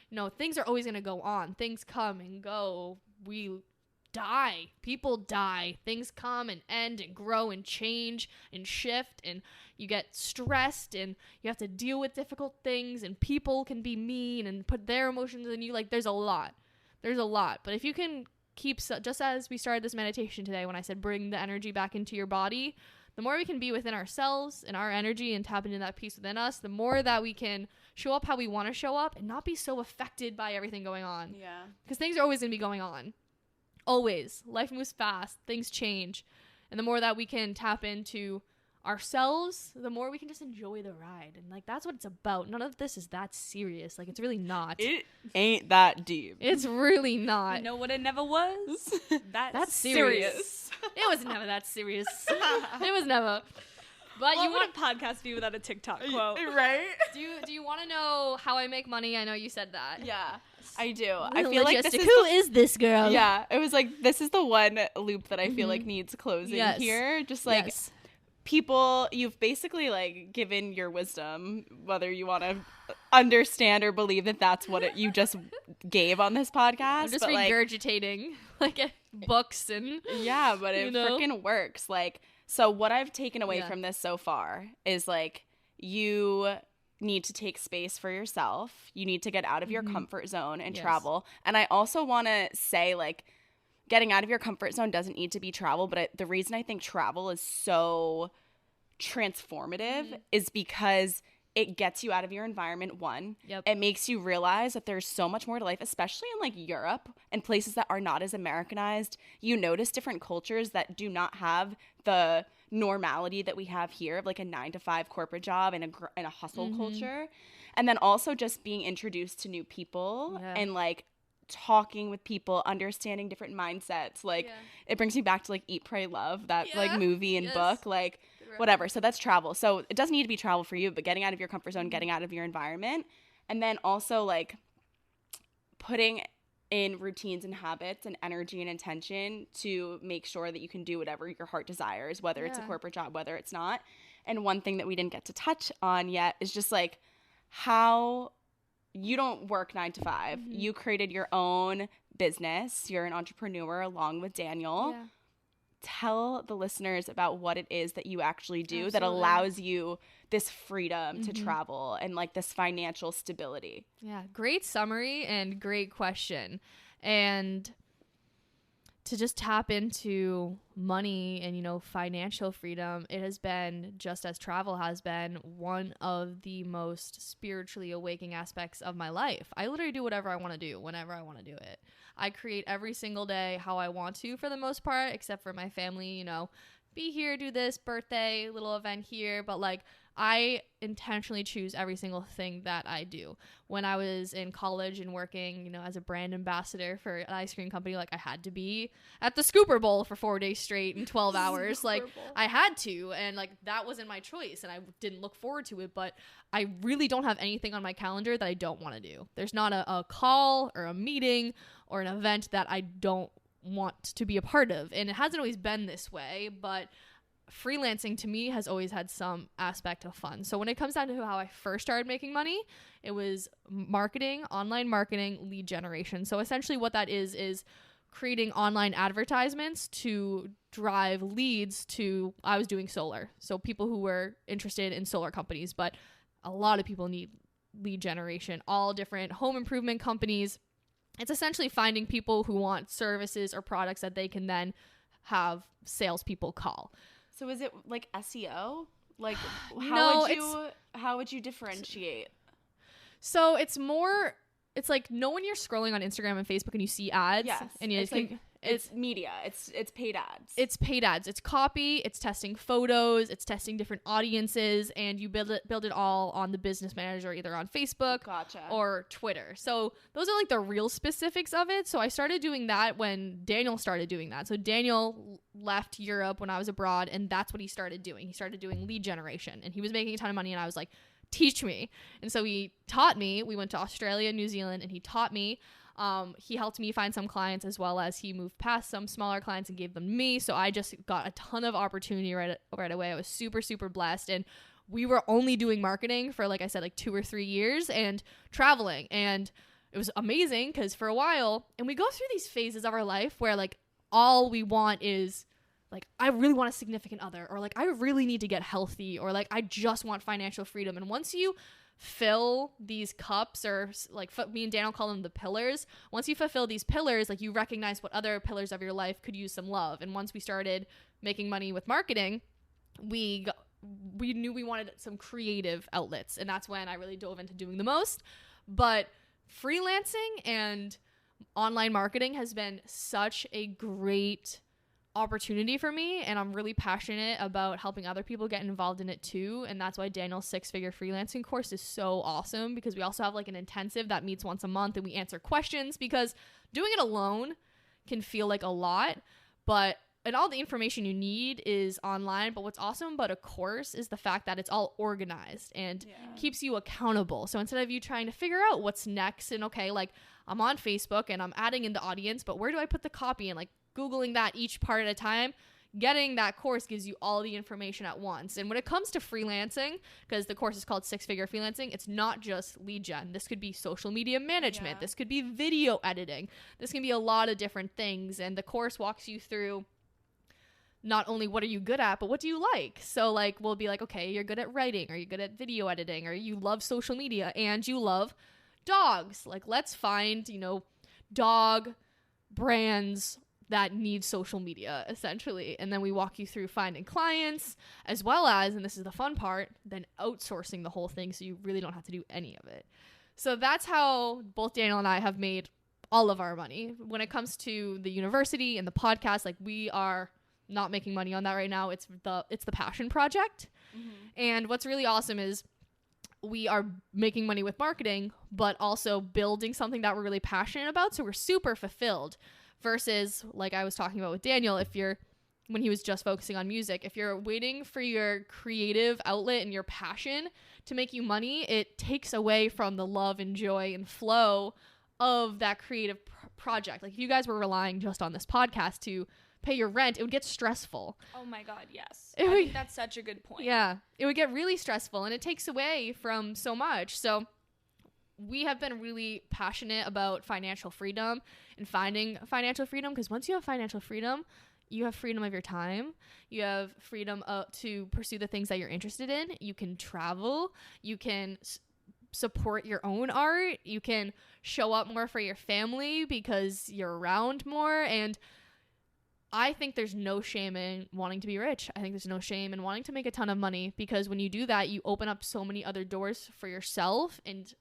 you know, things are always going to go on. Things come and go. We die. People die. Things come and end and grow and change and shift, and you get stressed and you have to deal with difficult things, and people can be mean and put their emotions in you. Like, there's a lot. But if you can keep, just as we started this meditation today when I said bring the energy back into your body, the more we can be within ourselves and our energy and tap into that peace within us, the more that we can show up how we want to show up and not be so affected by everything going on. Yeah. Because things are always going to be going on. Always. Life moves fast. Things change. And the more that we can tap into ourselves, the more we can just enjoy the ride. And like, that's what it's about. None of this is that serious. Like, it's really not. It ain't that deep. It's really not. You know what it never was? That's serious. It was never that serious. It was never. But you want a podcast be without a TikTok quote, right? Do you want to know how I make money? I know you said that. Yeah, I do. I feel like this is who is this girl? Yeah, it was like, this is the one loop that I feel like needs closing here. Just like, people, you've basically like given your wisdom, whether you want to understand or believe that that's what you just gave on this podcast. I'm just regurgitating like books and yeah, but it freaking works. Like, so what I've taken away from this so far is like, you need to take space for yourself. You need to get out of your comfort zone and travel. And I also want to say, like, getting out of your comfort zone doesn't need to be travel, but the reason I think travel is so transformative is because it gets you out of your environment. It makes you realize that there's so much more to life, especially in like Europe and places that are not as Americanized. You notice different cultures that do not have the normality that we have here of like a 9-to-5 corporate job and a hustle culture. And then also just being introduced to new people and like talking with people, understanding different mindsets. Like it brings me back to like Eat, Pray, Love, that like movie and book, like whatever. So that's travel. So it doesn't need to be travel for you, but getting out of your comfort zone, getting out of your environment. And then also like putting in routines and habits and energy and intention to make sure that you can do whatever your heart desires, whether it's a corporate job, whether it's not. And one thing that we didn't get to touch on yet is just like how you don't work 9 to 5. You created your own business. You're an entrepreneur along with Daniel. Yeah. Tell the listeners about what it is that you actually do that allows you this freedom to travel and like this financial stability. Yeah, great summary and great question. And to just tap into money and, you know, financial freedom, it has been, just as travel has been, one of the most spiritually awakening aspects of my life. I literally do whatever I want to do whenever I want to do it. I create every single day how I want to, for the most part, except for my family, you know, be here, do this, birthday, little event here. But like, I intentionally choose every single thing that I do. When I was in college and working, you know, as a brand ambassador for an ice cream company, like I had to be at the Scooper Bowl for 4 days straight in 12 hours. Like I had to, and like that wasn't my choice and I didn't look forward to it, but I really don't have anything on my calendar that I don't want to do. There's not a call or a meeting or an event that I don't want to be a part of. And it hasn't always been this way, but freelancing to me has always had some aspect of fun. So when it comes down to how I first started making money, it was marketing, online marketing, lead generation. So essentially what that is creating online advertisements to drive leads to, I was doing solar. So people who were interested in solar companies, but a lot of people need lead generation, all different home improvement companies. It's essentially finding people who want services or products that they can then have salespeople call. So is it like SEO? Like how would you differentiate? So it's like, know when you're scrolling on Instagram and Facebook and you see ads, and it's media. It's paid ads. It's paid ads. It's copy. It's testing photos. It's testing different audiences, and you build it all on the business manager, either on Facebook or Twitter. So those are like the real specifics of it. So I started doing that when Daniel started doing that. So Daniel left Europe when I was abroad, and that's what he started doing. He started doing lead generation, and he was making a ton of money, and I was like, teach me. And so he taught me. We went to Australia, New Zealand, and he taught me. He helped me find some clients, as well as he moved past some smaller clients and gave them to me. So I just got a ton of opportunity right away. I was super, super blessed. And we were only doing marketing for, like I said, like 2 or 3 years and traveling. And it was amazing because for a while, and we go through these phases of our life where like all we want is like, I really want a significant other, or like, I really need to get healthy, or like, I just want financial freedom. And once you fill these cups, or like me and Daniel call them the pillars, once you fulfill these pillars, like you recognize what other pillars of your life could use some love. And once we started making money with marketing, we knew we wanted some creative outlets, and that's when I really dove into doing the most. But freelancing and online marketing has been such a great opportunity for me, and I'm really passionate about helping other people get involved in it too. And that's why Daniel's 6-figure freelancing course is so awesome, because we also have like an intensive that meets once a month, and we answer questions, because doing it alone can feel like a lot, and all the information you need is online. But what's awesome about a course is the fact that it's all organized and keeps you accountable. So instead of you trying to figure out what's next, and okay, like I'm on Facebook and I'm adding in the audience, but where do I put the copy, and like Googling that each part at a time, getting that course gives you all the information at once. And when it comes to freelancing, because the course is called 6-figure freelancing, it's not just lead gen. This could be social media management. This could be video editing. This can be a lot of different things. And the course walks you through not only what are you good at, but what do you like? So like, we'll be like, okay, you're good at writing, or you're good at video editing, or you love social media and you love dogs. Like, let's find, you know, dog brands that need social media, essentially. And then we walk you through finding clients, as well as, and this is the fun part, then outsourcing the whole thing, so you really don't have to do any of it. So that's how both Daniel and I have made all of our money. When it comes to the university and the podcast, like, we are not making money on that right now. It's the passion project. And what's really awesome is we are making money with marketing, but also building something that we're really passionate about. So we're super fulfilled versus like I was talking about with Daniel, when he was just focusing on music, if you're waiting for your creative outlet and your passion to make you money, it takes away from the love and joy and flow of that creative project. Like if you guys were relying just on this podcast to pay your rent, it would get stressful. Oh my God, yes. I think that's such a good point. Yeah, it would get really stressful and it takes away from so much. So we have been really passionate about financial freedom and finding financial freedom, because once you have financial freedom, you have freedom of your time. You have freedom to pursue the things that you're interested in. You can travel. You can support your own art. You can show up more for your family because you're around more. And I think there's no shame in wanting to be rich. I think there's no shame in wanting to make a ton of money, because when you do that, you open up so many other doors for yourself and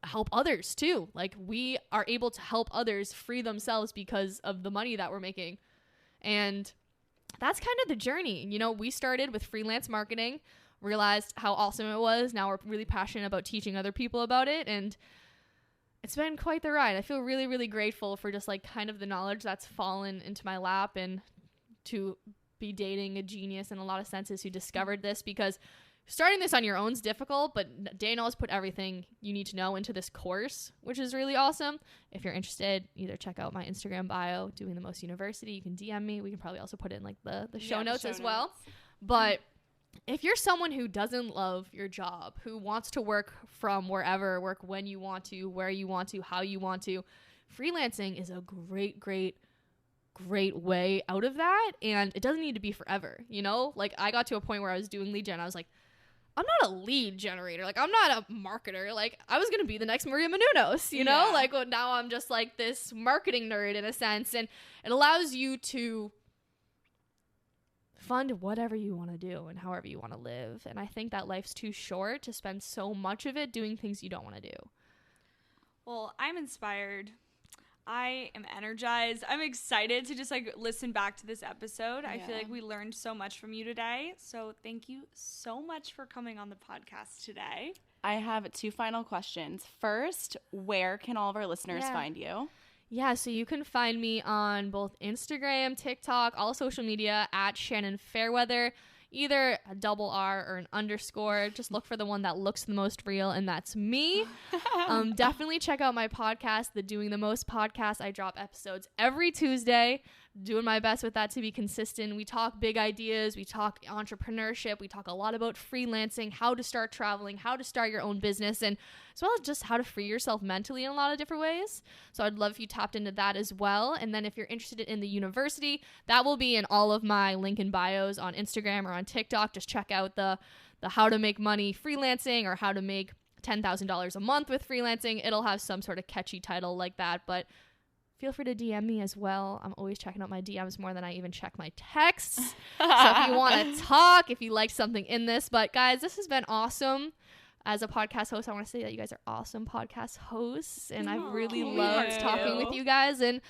help others too. Like we are able to help others free themselves because of the money that we're making. And that's kind of the journey. You know, we started with freelance marketing, realized how awesome it was. Now we're really passionate about teaching other people about it. And it's been quite the ride. I feel really, really grateful for just like kind of the knowledge that's fallen into my lap, and to be dating a genius in a lot of senses who discovered this, because starting this on your own is difficult, but Daniel has put everything you need to know into this course, which is really awesome. If you're interested, either check out my Instagram bio, Doing the Most University. You can DM me. We can probably also put it in like the show notes as well. But if you're someone who doesn't love your job, who wants to work from wherever, work when you want to, where you want to, how you want to, freelancing is a great, great, great way out of that. And it doesn't need to be forever, you know? Like I got to a point where I was doing lead gen. I was like, I'm not a lead generator. Like, I'm not a marketer. Like, I was going to be the next Maria Menounos, you know? Like, well, now I'm just, like, this marketing nerd in a sense. And it allows you to fund whatever you want to do and however you want to live. And I think that life's too short to spend so much of it doing things you don't want to do. Well, I'm inspired. I am energized. I'm excited to just like listen back to this episode. I feel like we learned so much from you today. So thank you so much for coming on the podcast today. I have 2 final questions. First, where can all of our listeners find you? Yeah, so you can find me on both Instagram, TikTok, all social media at Shannon Fairweather. Either a double R or an underscore. Just look for the one that looks the most real, and that's me. Definitely check out my podcast, the Doing the Most podcast. I drop episodes every Tuesday. Doing my best with that to be consistent. We talk big ideas. We talk entrepreneurship. We talk a lot about freelancing, how to start traveling, how to start your own business, and as well as just how to free yourself mentally in a lot of different ways. So I'd love if you tapped into that as well. And then if you're interested in the university, that will be in all of my link in bios on Instagram or on TikTok. Just check out the how to make money freelancing, or how to make $10,000 a month with freelancing. It'll have some sort of catchy title like that, but feel free to DM me as well. I'm always checking out my DMs more than I even check my texts. So if you want to talk, if you like something in this. But guys, this has been awesome. As a podcast host, I want to say that you guys are awesome podcast hosts. And I've really loved talking with you guys. And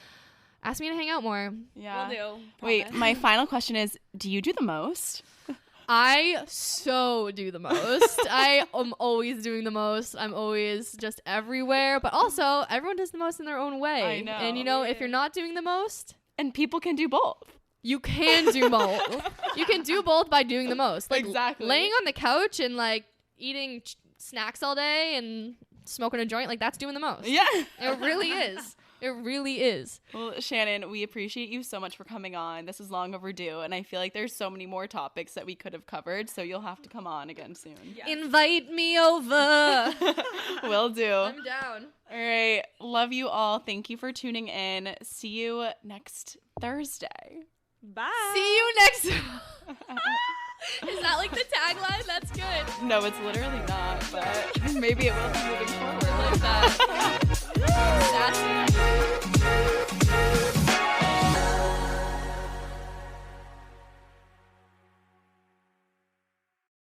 ask me to hang out more. Yeah. Will do. Wait, my final question is, do you do the most? I so do the most. I am always doing the most. I'm always just everywhere. But also, everyone does the most in their own way. I know. And, you know, if you're not doing the most, and people can do both. you can do both. You can do both by doing the most. Like, exactly. Laying on the couch and, like, eating snacks all day and smoking a joint, like, that's doing the most. Yeah. It really is. It really is. Well, Shannon, we appreciate you so much for coming on. This is long overdue, and I feel like there's so many more topics that we could have covered, so you'll have to come on again soon. Yes. Invite me over. Will do. I'm down. All right. Love you all. Thank you for tuning in. See you next Thursday. Bye. See you next. Is that like the tagline? That's good. No, it's literally not, but maybe it will be moving forward like that.